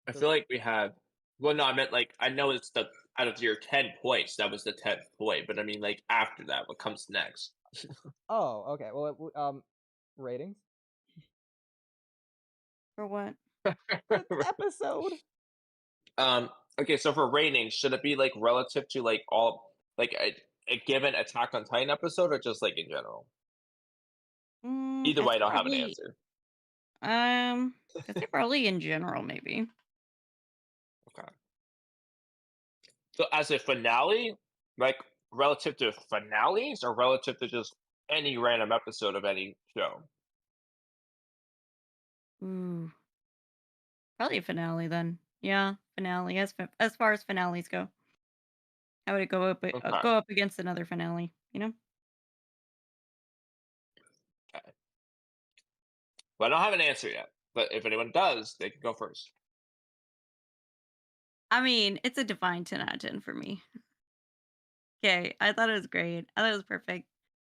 I feel like we had Well, no, I meant like I know it's the out of your 10 points, that was the 10th point, but I mean like after that, what comes next? Oh, okay. Well, ratings For what? for the episode. Okay, so for ratings, should it be like relative to like all like a given Attack on Titan episode or just like in general? Either way, I'd I say don't have an probably answer. I'd say probably in general, maybe. Okay. So as a finale, like relative to finales or relative to just any random episode of any show? Ooh, probably a finale then. Yeah, finale. As far as finales go, how would it Okay. go up against another finale? You know. Okay. Well, I don't have an answer yet, but if anyone does, they can go first. I mean, it's a divine 10 out of 10 for me. Okay, I thought it was great. I thought it was perfect.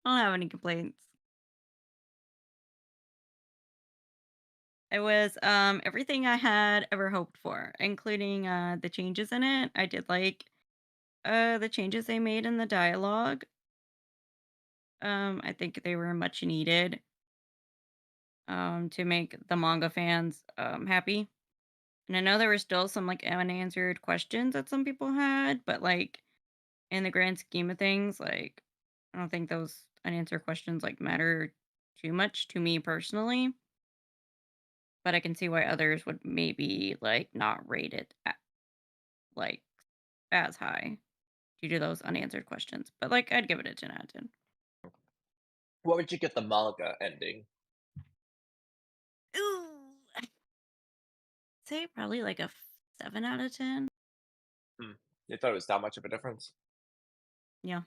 I don't have any complaints. It was everything I had ever hoped for, including the changes in it. I did like the changes they made in the dialogue. I think they were much needed to make the manga fans happy. And I know there were still some like unanswered questions that some people had, but like in the grand scheme of things, like I don't think those unanswered questions like matter too much to me personally. But I can see why others would maybe like not rate it like as high due to those unanswered questions. But like I'd give it a 10 out of 10. What would you get the manga ending? Ooh, I'd say probably like a 7 out of 10. Hmm. You thought it was that much of a difference? Yeah.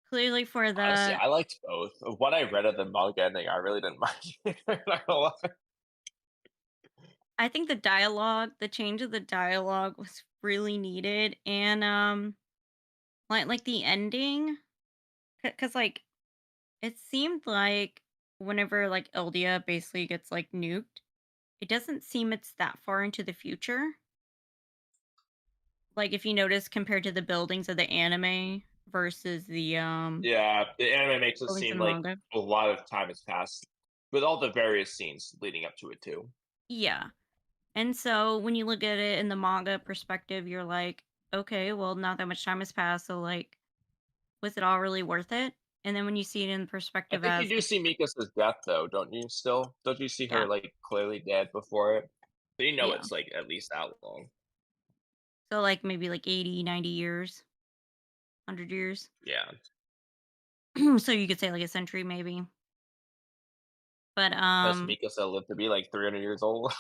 Clearly for Honestly, the I liked both. Of what I read of the manga ending, I really didn't mind it. Not gonna lie. I think the dialogue, the change of the dialogue was really needed and like the ending cuz like it seemed like whenever like Eldia basically gets like nuked, it doesn't seem it's that far into the future. Like if you notice compared to the buildings of the anime versus the Yeah, the anime makes it buildings in seem the like manga. a lot of time has passed with all the various scenes leading up to it too. Yeah. And so when you look at it in the manga perspective, you're like, okay, well, not that much time has passed, so like, was it all really worth it? And then when you see it in I perspective think you as do like, see Mikasa's death though, don't you? Still, don't you see her yeah, like clearly dead before it? So you know yeah. it's like at least that long. So like maybe like 80, 90 years, 100 years. Yeah. So you could say like a century maybe. But Unless Mikasa lived to be like 300 years old.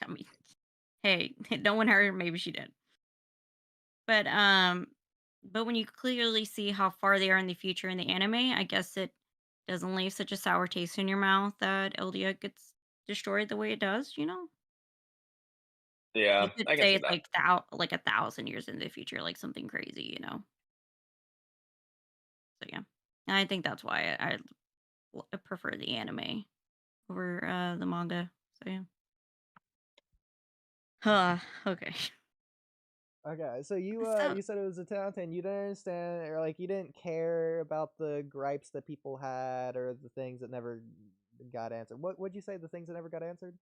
I mean, hey, no one heard, maybe she did. But when you clearly see how far they are in the future in the anime, I guess it doesn't leave such a sour taste in your mouth that Eldia gets destroyed the way it does, you know? You Yeah, could I can say see it's that. like 1,000 years in the future, like something crazy, you know? So yeah. And I think that's why I prefer the anime over the manga. So yeah. Okay. Okay, so So you said it was a 10 out of 10. You didn't understand, or like you didn't care about the gripes that people had, or the things that never got answered. What would you say? The things that never got answered?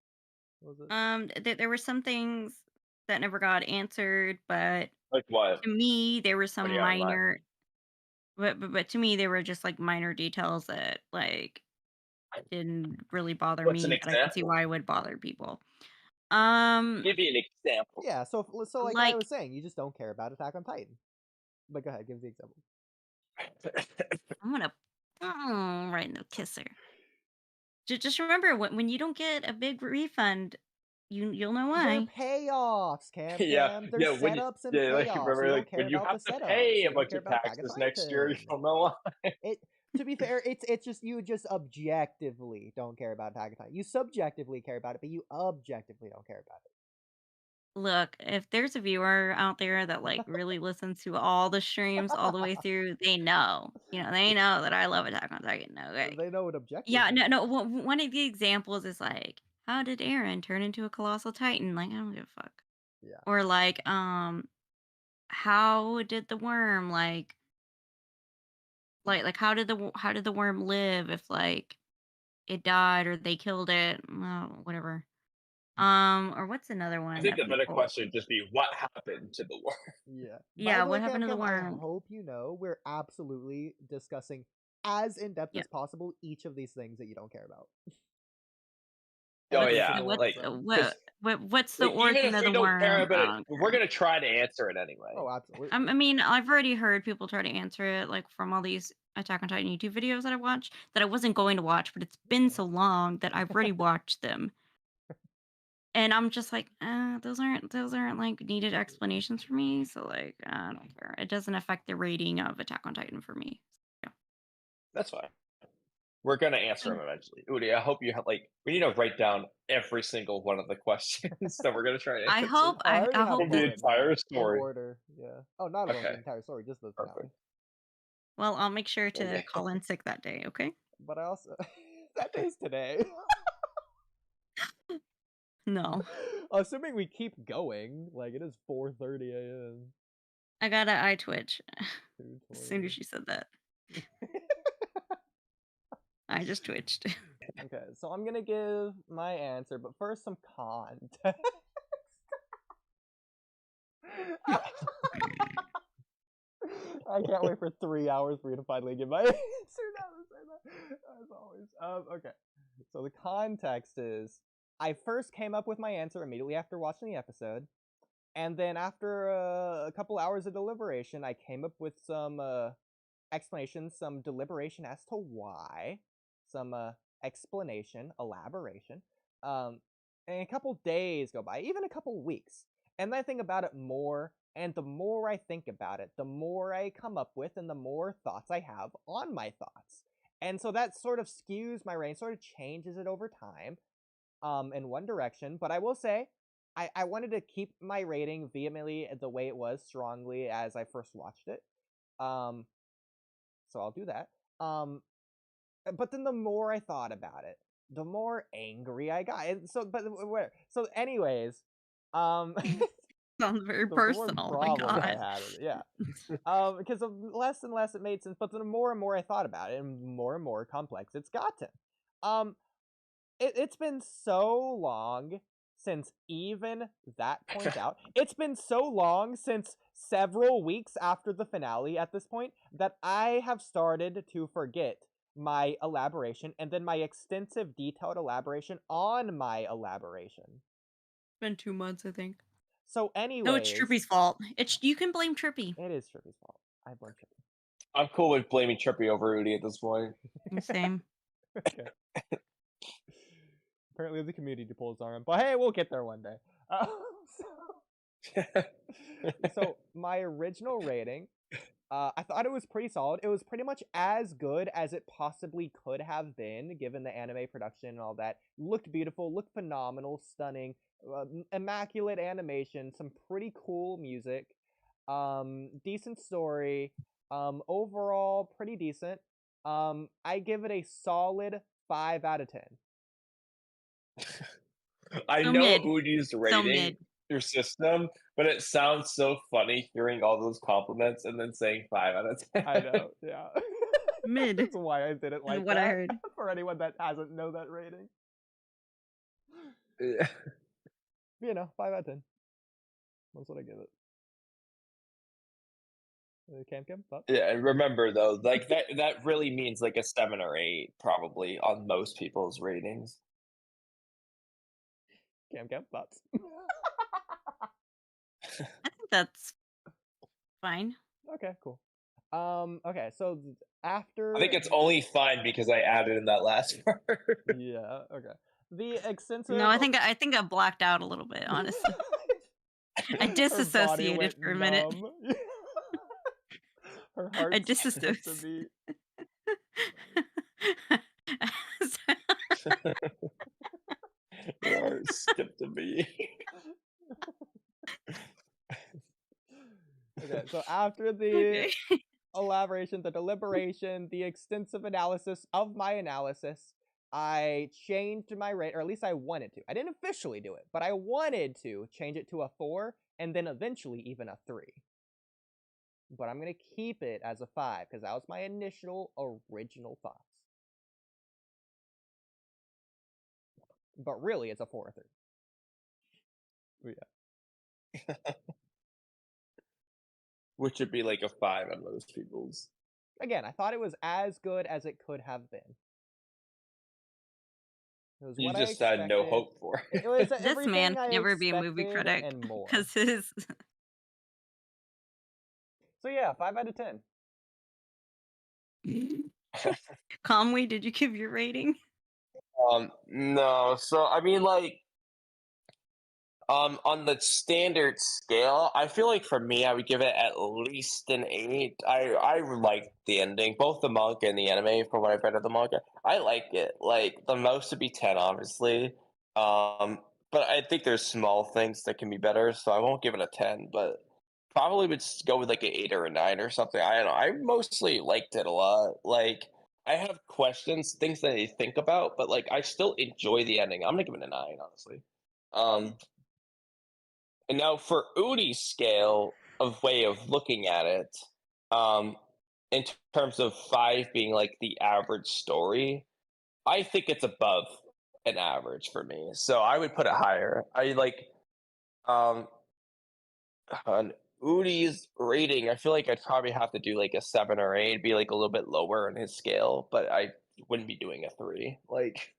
What was it? there were some things that never got answered, but Like what? to me there were What do some you have in mind? minor but to me they were just like minor details that like didn't really bother What's an me, but I can see example? why it would bother people. Give me an example. Yeah, so like I Like was saying, you just don't care about Attack on Titan. But go ahead, give the example. I'm gonna right in the kisser. Just remember when you don't get a big refund, you'll know They're why. payoffs, Cam Yeah, Cam. They're yeah. When you, setups and yeah, like payoffs. You remember, don't like care when you about the have to setups, pay so a you don't bunch care of about Attack on taxes next year, you Titan. don't know why. It to be fair, it's just you just objectively don't care about Attack on Titan. You subjectively care about it, but you objectively don't care about it. Look, if there's a viewer out there that like really listens to all the streams all the way through, they know. You know, they know that I love Attack on Titan. Okay. They know what objective Yeah, no, means. no. One of the examples is like how did Eren turn into a colossal titan? Like, I don't give a fuck. Yeah. Or like, how did the worm how did the worm live if like it died or they killed it? Well, whatever. Or what's another I one think that the better people? question would just be what happened to the worm. Yeah. By Yeah, the way, what happened to the Cam, I worm? hope you know we're absolutely discussing as in depth Yeah. as possible each of these things that you don't care about. Oh Every yeah, single one What's of them. what's the like even origin if of we the don't care worm? about I it, don't we're care. gonna try to answer it anyway. Oh, absolutely. I mean, I've already heard people try to answer it, like from all these Attack on Titan YouTube videos that I watched that I wasn't going to watch, but it's been so long that I've already watched them. And I'm just like, those aren't like needed explanations for me. So like, I don't care. It doesn't affect the rating of Attack on Titan for me. So, That's fine. We're gonna answer them eventually. Oodie, I hope you have we need to write down every single one of the questions that we're gonna try to I answer. hope I already have hope From them the all this. written down entire in story. order. Yeah. Oh, not the Okay. entire story, just the finale. Perfect. Well, I'll make sure to Okay. call in sick that day. Okay. But I also that day's today. No, Assuming we keep going, like it is 4:30 a.m. I got an eye twitch as soon 2:20. as she said that. I just twitched. Okay, so I'm gonna give my answer, but first some context. I can't wait for 3 hours for you to finally give my answer. As always. Okay. So the context is, I first came up with my answer immediately after watching the episode, and then after a couple hours of deliberation, I came up with some explanation, some deliberation as to why, some explanation, elaboration. And a couple days go by, even a couple weeks, and I think about it more. And the more I think about it, the more I come up with, and the more thoughts I have on my thoughts. And so that sort of skews my range, sort of changes it over time, in one direction. But I will say, I wanted to keep my rating vehemently the way it was, strongly as I first watched it. So I'll do that. But then the more I thought about it, the more angry I got. And so, but where? So, anyways, Sounds very the more personal. My problems I God. had with it, yeah. Because of less and less it made sense, but the more and more I thought about it, and more complex it's gotten. It's been so long since even that point out. It's been so long since several weeks after the finale at this point that I have started to forget my elaboration and then my extensive detailed elaboration on my elaboration. It's been 2 months, I think. So No, it's anyways, Trippy's fault. You can blame Trippy. it is Trippy's fault. I blame Trippy. I'm cool with blaming Trippy over Oodie at this point. Same. Okay. Apparently the community pulls on him, but hey, we'll get there one day. So my original rating, I thought it was pretty solid. It was pretty much as good as it possibly could have been, given the anime production and all that. Looked beautiful, looked phenomenal, stunning, immaculate animation, some pretty cool music, decent story, overall pretty decent. I give it a solid 5 out of 10. I So know mid. Oodie's So rating mid. your system, but it sounds so funny hearing all those compliments and then saying 5 out of 10. I know, yeah. Mid. That's why I did it like What that. I heard. For anyone that hasn't know that rating. Yeah. You know, 5 out of 10. That's what I give it. Cam, thoughts? Yeah, and remember though, like that really means like a 7 or 8 probably on most people's ratings. Cam, thoughts? I think that's fine. Okay, cool. Okay, so after I think it's only fine because I added in that last part. yeah, okay. The extensive No, I think I blacked out a little bit, honestly. I Her body disassociated went for a minute. numb. Her heart I skipped a disassociated. Your heart skipped a beat. Okay, so after the elaboration, the deliberation, the extensive analysis of my analysis, I changed my rate, or at least I wanted to. I didn't officially do it, but I wanted to change it to a 4 and then eventually even a 3. But I'm going to keep it as a 5 because that was my initial original thoughts. But really, it's a 4 or 3. Yeah. Which would be like a 5 on most people's. Again, I thought it was as good as it could have been. It was You what just I had no expected. hope for it. It was This everything man I could never be a movie expected critic and more. because his. So yeah, 5 out of 10. Kamui, did you give your rating? No. So I mean, like, on the standard scale, I feel like for me, I would give it at least an 8. I liked the ending, both the manga and the anime. From what I've read of the manga, I liked it. Like the most would be 10, obviously. But I think there's small things that can be better, so I won't give it a 10. But probably would go with like an 8 or a 9 or something. I don't know. I mostly liked it a lot. Like I have questions, things that I think about, but like I still enjoy the ending. I'm gonna give it a 9, honestly. And now for Oodie's scale of way of looking at it, in terms of 5 being like the average story, I think it's above an average for me. So I would put it higher. I like on Oodie's rating, I feel like I'd probably have to do like a 7 or 8, be like a little bit lower in his scale, but I wouldn't be doing a 3. Like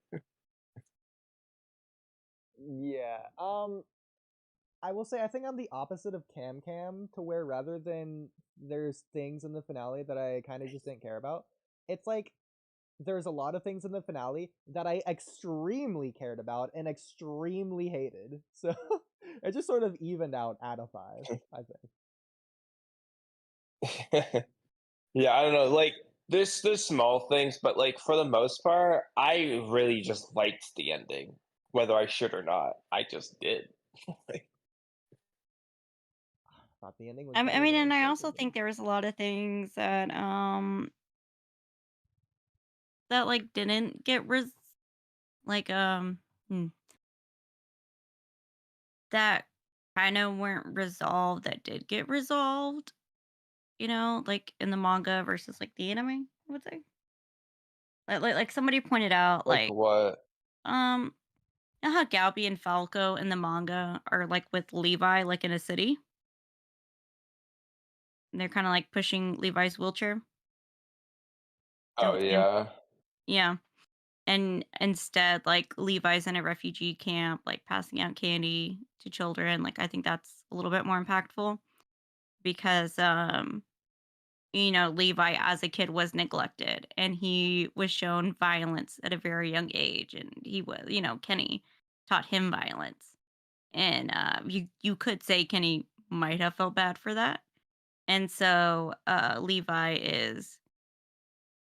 Yeah. I will say I think I'm the opposite of Cam, to where rather than there's things in the finale that I kind of just didn't care about, it's like there's a lot of things in the finale that I extremely cared about and extremely hated. So it just sort of evened out out of 5, I think. Yeah, I don't know. Like there's small things, but like for the most part, I really just liked the ending, whether I should or not. I just did. Thought the ending was I better mean, than and I expected, also though. think there was a lot of things that that like didn't get like that kind of weren't resolved that did get resolved. You know, like in the manga versus like the anime. I would say. Like somebody pointed out, Like like what? you know how Galbi and Falco in the manga are like with Levi, like in a city. And they're kind of like pushing Levi's wheelchair. Oh And yeah. yeah. And instead, like Levi's in a refugee camp, like passing out candy to children. Like I think that's a little bit more impactful because you know, Levi as a kid was neglected and he was shown violence at a very young age. And he was, you know, Kenny taught him violence. And you could say Kenny might have felt bad for that. And so Levi is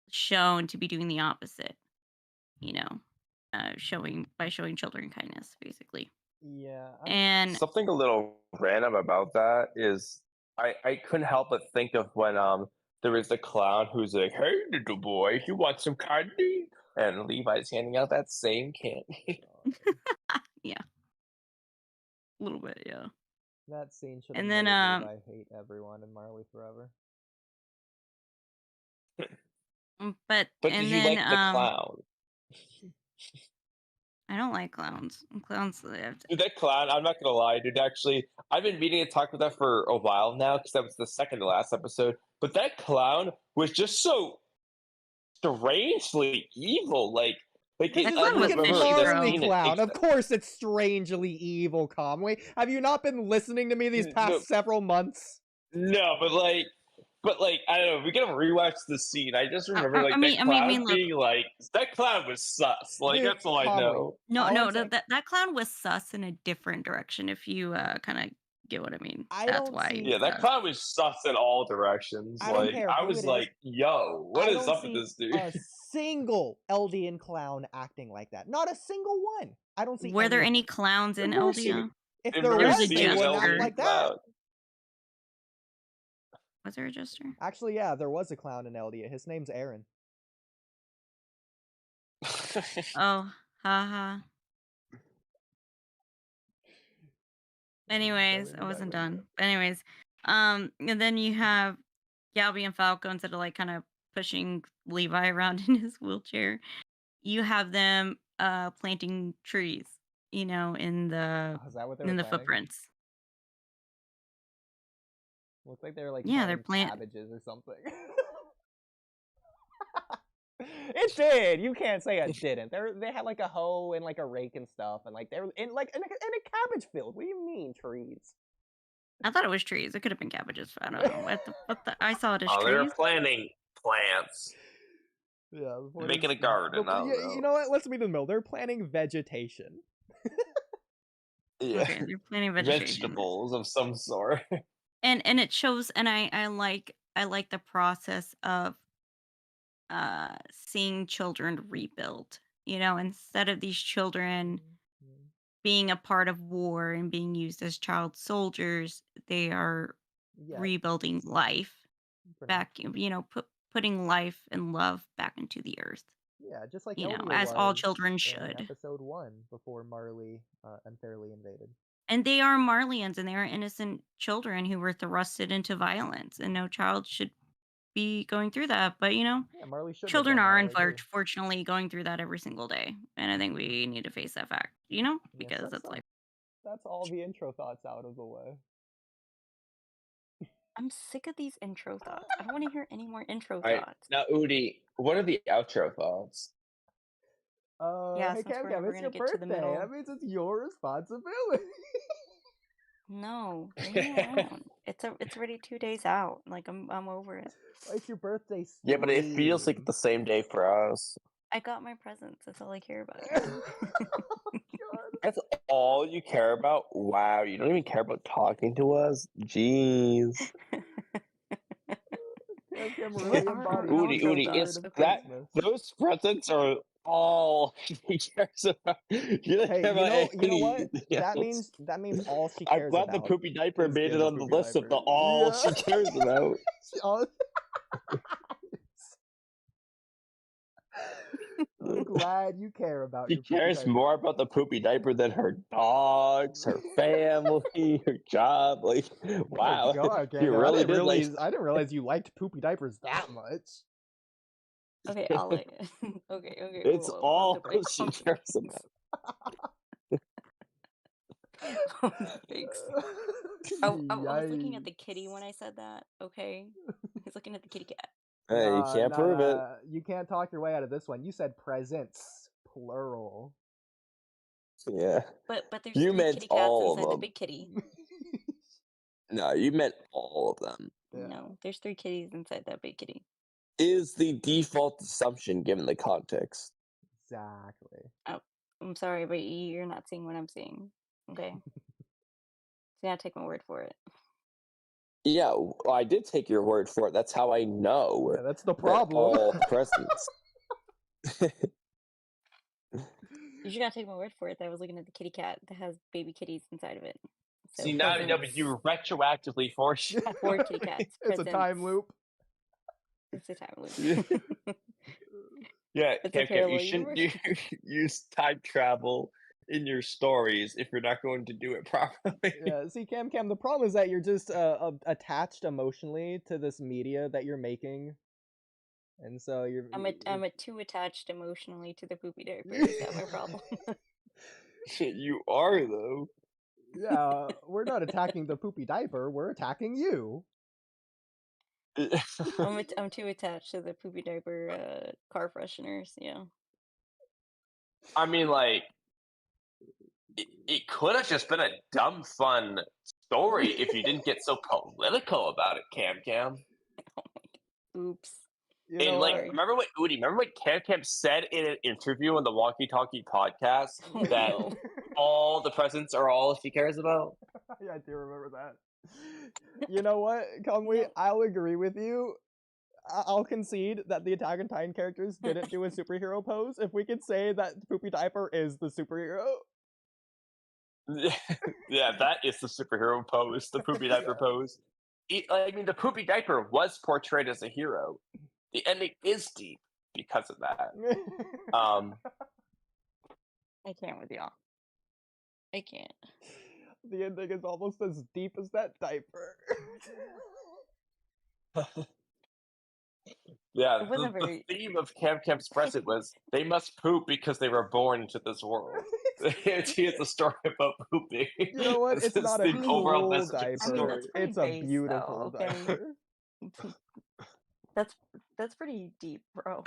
shown to be doing the opposite, you know, showing children kindness, basically. Yeah, And Something a little random about that is I couldn't help but think of when there was the clown who's like, "Hey little boy, you want some candy?" And Levi's handing out that same candy. yeah, a little bit, yeah. that scene should have And made then Levi hate everyone in Marley forever. but But did and you then like the clown? I don't like clowns. Clowns lived. Dude, that clown, I'm not gonna lie, dude, actually, I've been meaning to talk about that for a while now, because that was the second to last episode. But that clown was just so strangely evil. Like Because it, it's I a clown was remember freaking fishy, the Marley bro. scene. clown. Of course it's strangely evil, Kamui. Have you not been listening to me these past several months? No, but like I don't know. We gotta rewatch the scene. I just remember I like mean, that clown look. being like that clown was sus. Like Dude, that's all I Kamui, know. No, all no, I'm saying, that clown was sus in a different direction. If you kind of get what I mean, I that's don't why see. he's Yeah, that clown was sus in all directions. I don't Like care I who was it is. like, yo, what I is don't up with see this dude? a single Eldian clown acting like that. Not a single one. I don't see. Were there of any them. clowns in Immersive. LDA? If I've there never was a was, they seen an wouldn't act jester. Eldian like that. clown. Was there a jester? Actually, yeah, there was a clown in Eldia. His name's EREN. Oh, haha. Anyways, I wasn't done. Anyways, and then you have Galby and Falco, instead of like kind of pushing Levi around in his wheelchair, you have them planting trees, you know, in Oh, is that what they were the planning? footprints. Looks like they were like Yeah, they're planting cabbages or something. It did. You can't say it didn't. They had like a hoe and like a rake and stuff, and like they were in like in a cabbage field. What do you mean trees? I thought it was trees. It could have been cabbages. I don't know. What the I saw it as Oh, they were trees. planting plants. Yeah, Making a garden. I don't know. You know what? Let's meet in the middle. They're planting vegetation. Yeah. Okay, they're planting vegetation. Vegetables of some sort. And it shows, and I like the process of seeing children rebuild. You know, instead of these children being a part of war and being used as child soldiers, they are Yeah, rebuilding life for now. back, you know, putting life and love back into the earth. Yeah, just like You know, ELDIA as all was children in should. episode 1 before Marley unfairly invaded. And they are Marleyans, and they are innocent children who were thrusted into violence, and no child should be going through that. But you know, Yeah, Marley should have children done are that, I agree. unfortunately going through that every single day, and I think we need to face that fact. You know, Yes, because that's life. That's all the intro thoughts out of the way. I'm sick of these intro thoughts. I don't want to hear any more intro Alright, thoughts. now Oodie, what are the outro thoughts? Yeah, Hey since we're Camcam, never it's your gonna get to the birthday. middle. That means it's your responsibility. No, leave me alone. It's already 2 days out. Like I'm over it. It's your birthday stream. Yeah, but it feels like the same day for us. I got my presents. That's all I care about. That's all you care about? Wow, you don't even care about talking to us? Jeez. Oodie, it's that those presents are all she cares about. You know what? That means all she cares about. I'm glad the poopy diaper made it on the list of the all she cares about. I'm glad you care about She cares more about the poopy diaper than her dogs, her family, her job. Like, wow. Oh, God, you really did I didn't realize you liked poopy diapers that much. Okay, I'll let you. Okay. It's all she cares about. Thanks. I was looking at the kitty when I said that, okay? I was looking at the kitty cat. Hey, you can't prove it. You can't talk your way out of this one. You said presents, plural. Yeah. But there's you 3 meant kitty cats all inside of the them. big kitty. No, you meant all of them. Yeah. No, there's 3 kitties inside that big kitty. Is the default assumption given the context. Exactly. Oh, I'm sorry, but you're not seeing what I'm seeing. Okay. So you gotta take my word for it. Yeah, well, I did take your word for it. That's how I know. Yeah, that's the problem. All presents. You just gotta take my word for it that I was looking at the kitty cat that has baby kitties inside of it. So See, now but you retroactively force 4 kitty cats. It's a time loop. It's a time loop. Yeah, It's a Cam, you parallel shouldn't universe. use time travel in your stories if you're not going to do it properly. Yeah, see, Cam, the problem is that you're just attached emotionally to this media that you're making, and so I'm too attached emotionally to the poopy diaper. Is that my problem? You are though. Yeah, we're not attacking the poopy diaper. We're attacking you. I'm too attached to the poopy diaper car fresheners. Yeah. I mean, like, it could have just been a dumb, fun story if you didn't get so political about it, Cam. Oh my. Oops. And like, remember what Cam said in an interview on the Walky Talky podcast that all the presents are all she cares about? Yeah, I do remember that. You know what, Kamui? I'll agree with you. I'll concede that the Attack on Titan characters didn't do a superhero pose if we could say that Poopy Diaper is the superhero. Yeah, that is the superhero pose, the Poopy Diaper pose. I mean, the Poopy Diaper was portrayed as a hero. The ending is deep because of that. I can't with y'all. I can't. The ending is almost as deep as that diaper. Yeah, It wasn't the very. theme of Camp Camp's present was they must poop because they were born into this world. It's a story about pooping. You know what? It's not a the overall cool message of the diaper. I mean, story. that's pretty It's a base, beautiful though, okay? diaper. That's pretty deep, bro.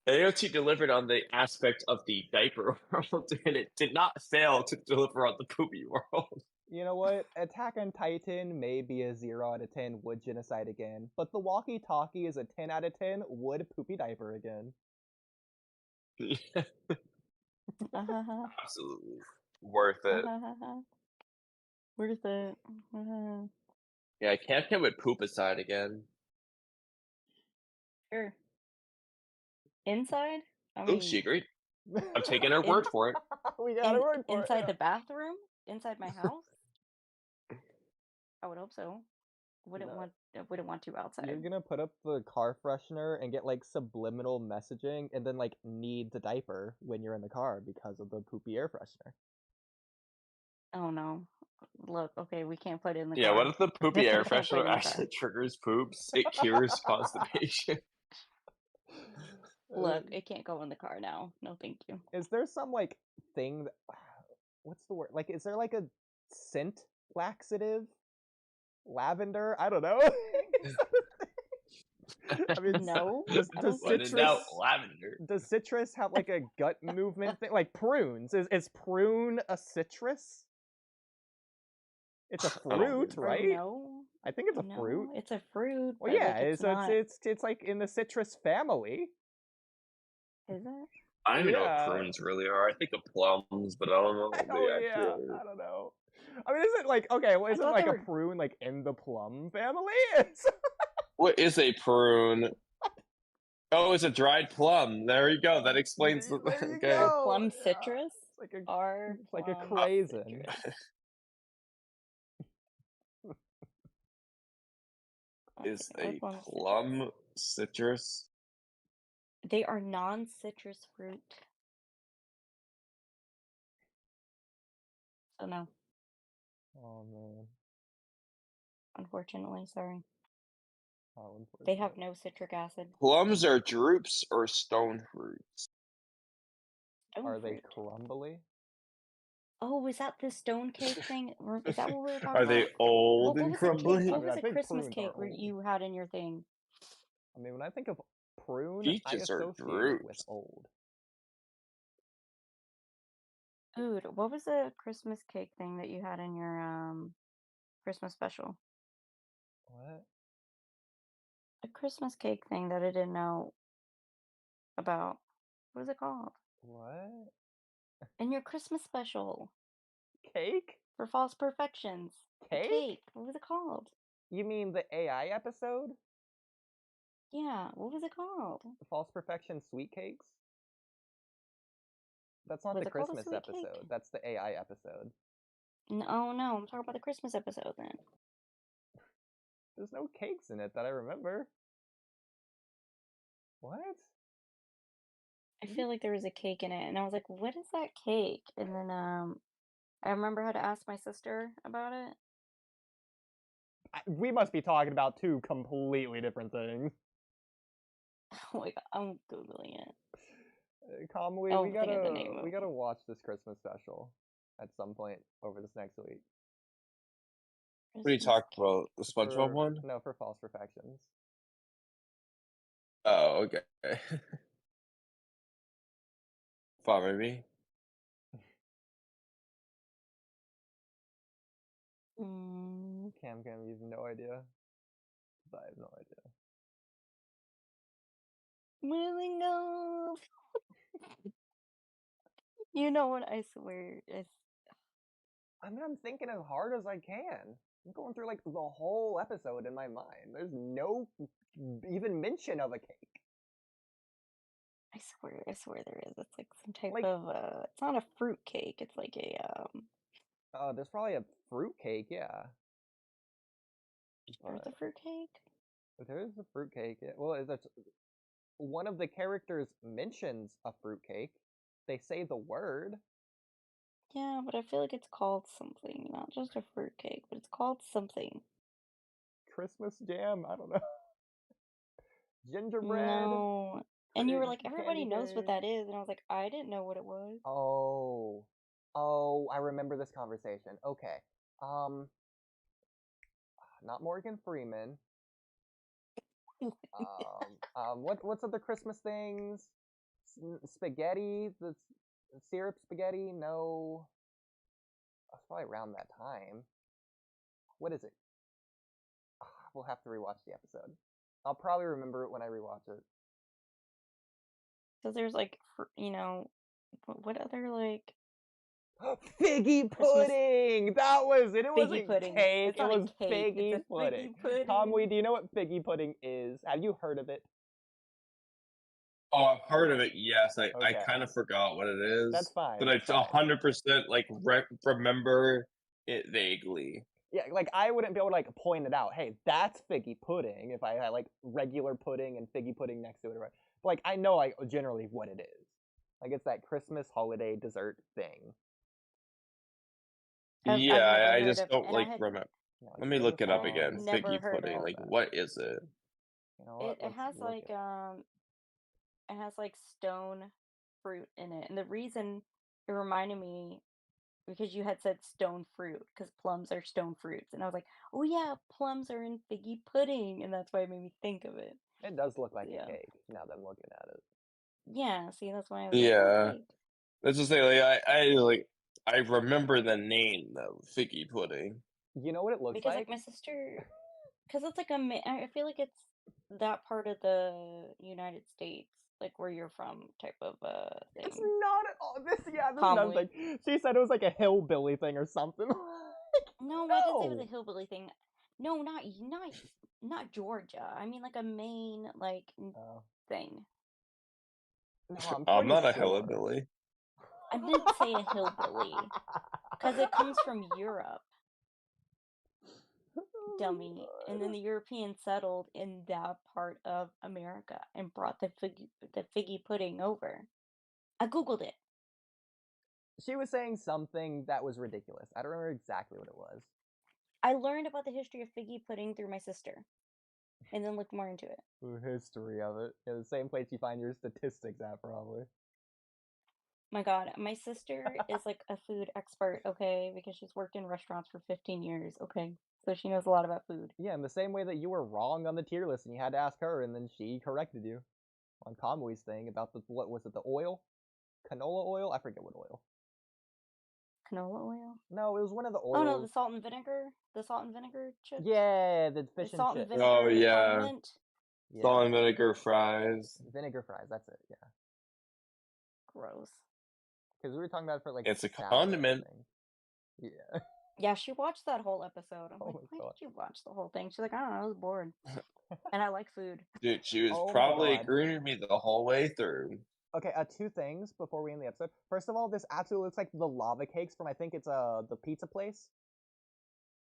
AOT delivered on the aspect of the diaper world, and it did not fail to deliver on the poopy world. You know what? Attack on Titan may be a 0 out of 10, would genocide again. But the Walky Talky is a 10 out of 10, would poopy diaper again. Absolutely. Worth it. Worth it. Yeah, Camp Camp would poop aside again. Sure. Inside? I Oh, she mean, agreed. I'm taking her word for it. We got a word for inside it. the bathroom? Inside my house? I would hope so. Wouldn't No. want to outside. You're gonna put up the car freshener and get like subliminal messaging and then like needs a diaper when you're in the car because of the poopy air freshener. Oh no. Look, okay, we can't put it in the Yeah, car. what if the poopy air We can't put it freshener in the car. actually triggers poops? It cures constipation. Look, it can't go in the car now. No, thank you. Is there some like thing that, what's the word? Like, is there like a scent laxative? Lavender? I don't know. I mean, No, does I don't When in citrus doubt, lavender. does citrus have like a gut movement thing? Like prunes? Is prune a citrus? It's a fruit, right? No, I think it's a fruit. it's a fruit. Well, but, yeah, like, it's not. it's like in the citrus family. Is it? I don't even know Yeah. what prunes really are. I think of plums, but I don't know what Oh they yeah, actually are. I don't know. I mean, isn't like okay? Well, isn't thought like they a were- prune like in the plum family? What is a prune? Oh, it's a dried plum. There you go. That explains the. There you Okay. go. Plum Yeah. citrus It's like a are it's like a plum craisin. citrus. Is Okay, a what plum plum citrus? citrus? They are non-citrus fruit. So no, Oh man. unfortunately, sorry. How They have unfortunate. no citric acid. Plums are drupes or stone fruits? Stone Are they fruit. crumbly? Oh, was that the stone cake thing? Is that what we were talking Are about? they old What and was the cake? crumbly? I What mean, I was a think Christmas prunes cake are where old. you had in your thing? I mean, when I think of prune, I Peaches are associate it with drupes. old. Dude, what was the Christmas cake thing that you had in your Christmas special? What? A Christmas cake thing that I didn't know about. What was it called? What? In your Christmas special Cake? for False Perfections. A Cake? cake. What was it called? You mean the AI episode? Yeah, what was it called? The False Perfection Sweet Cakes? That's not Was the it called a Christmas sweet cake? episode. That's the AI episode. No, no, I'm talking about the Christmas episode then. There's no cakes in it that I remember. What? I feel like there was a cake in it, and I was like, "What is that cake?" And then I remember how to ask my sister about it. We must be talking about two completely different things. Oh my god, I'm googling it. Kamui, Oh, think of the name of we it. gotta watch this Christmas special at some point over this next week. What are you Christmas talking about? The SpongeBob For- one? No, for False Perfections. Oh, okay. Follow me. Cam, you have no idea. I have no idea. Moving on. You know what? I swear. I mean, I'm thinking as hard as I can. I'm going through like the whole episode in my mind. There's no even mention of a cake. I swear there is. It's like some type Like- of it's not a fruit cake. It's like a There's probably a fruit cake, yeah. there's a fruit cake. There is a fruit cake. Yeah. Well, that's one of the characters mentions a fruit cake. they say the word. Yeah, but I feel like it's called something, not just a fruitcake, but it's called something. Christmas jam? I don't know. Gingerbread? No. And you were like, Candy everybody knows what that cane? is. And I was like, I didn't know what it was. Oh. Oh, I remember this conversation. Okay. Not Morgan Freeman. What's other Christmas things? Spaghetti? The syrup spaghetti? No. It's probably around that time. What is it? We'll have to rewatch the episode. I'll probably remember it when I rewatch it. Because there's like, you know, what other like Figgy Christmas pudding! That was it. It figgy wasn't pudding? cake. It's It not a was cake. figgy It's a pudding. figgy pudding. Kamui, do you know what figgy pudding is? Have you heard of it? Oh, I've heard of it. Yes, I Okay. kind of forgot what it That's is, fine. but I That's fine. 100% like remember it vaguely. Yeah, like I wouldn't be able to like point it out. Hey, that's figgy pudding if I had like regular pudding and figgy pudding next to it. Right? But like I know like generally what it is. Like it's that Christmas holiday dessert thing. I've Yeah, never I heard just of, don't and I like had remember. You know, like Let me look it up figgy again. pudding. never Figgy heard pudding. of Like, that. what is it? You know what? It Let's has look like it it has like stone fruit in it, and the reason it reminded me because you had said stone fruit because plums are stone fruits, and I was like, oh yeah, plums are in figgy pudding, and that's why it made me think of it. It does look like Yeah. a cake now that I'm looking at it. Yeah, see, that's why I was like, Yeah, oh, cake. let's just say like I remember the name though, figgy pudding. You know what it looks Because like? like my sister, because it's like I feel like it's that part of the United States, like where you're from, type of It's thing. not at all. This is Kamui. nothing. She said it was like a hillbilly thing or something. No, I didn't say it was No. a hillbilly thing. No, not Georgia. I mean like a Maine like Oh. thing. No, I'm I'm pretty not a sure. hillbilly. I didn't say a hillbilly because it comes from Europe, dummy. And then the Europeans settled in that part of America and brought the figgy pudding over. I googled it. She was saying something that was ridiculous. I don't remember exactly what it was. I learned about the history of figgy pudding through my sister, and then looked more into it. The history of it. Yeah, the same place you find your statistics at, probably. My God, my sister is like a food expert, okay, because she's worked in restaurants for 15 years, okay, so she knows a lot about food. Yeah, in the same way that you were wrong on the tier list and you had to ask her, and then she corrected you on Kamui's thing about the, what was it, the oil? Canola oil? I forget what oil. Canola oil? No, it was one of the oils. Oh no, the salt and vinegar chips? Yeah, the fish The and salt and chips. vinegar Oh yeah, condiment? Yeah. salt and vinegar fries. Vinegar fries, that's it, yeah. Gross. Because we were talking about it for like It's a salad, condiment. I think. Yeah. Yeah, she watched that whole episode. I'm Oh like, my why God. did you watch the whole thing? She's like, I don't know, I was bored. And I like food. Dude, she was Oh my probably God. agreeing with me the whole way through. Okay, two things before we end the episode. First of all, this absolutely looks like the lava cakes from, I think it's the pizza place.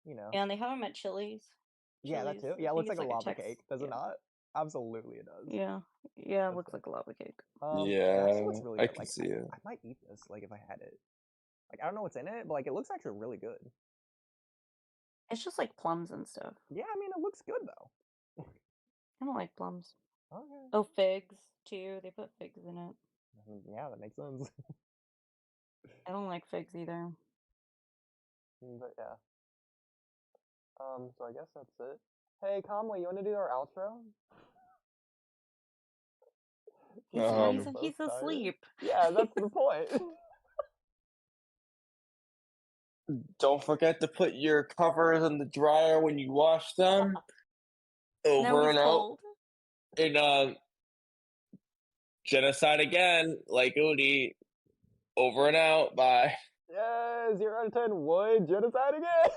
You know. And they have them at Chili's. Yeah, that too. I Yeah, it think looks it's like a lava Tex- cake, does it yeah. not? Absolutely it does. Yeah, it That's looks it. like a lava cake. Yeah, This looks really I good. can Like, see it. I might eat this, like, if I had it. Like, I don't know what's in it, but, like, it looks actually really good. It's just like plums and stuff. Yeah, I mean, it looks good, though. I don't like plums. Okay. Oh, figs, too. They put figs in it. Yeah, that makes sense. I don't like figs either. But, yeah. So I guess that's it. Hey, Kamui, you want to do our outro? He's asleep. Yeah, that's the point. Don't forget to put your covers in the dryer when you wash them. Now Over he's and out. cold. And genocide again, like Oodie. Over and out. Bye. Yeah, 0 out of 10 would genocide again.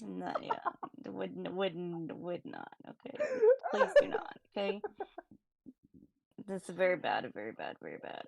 No, yeah, would not. Okay, please do not. Okay, this is very bad, very bad, very bad.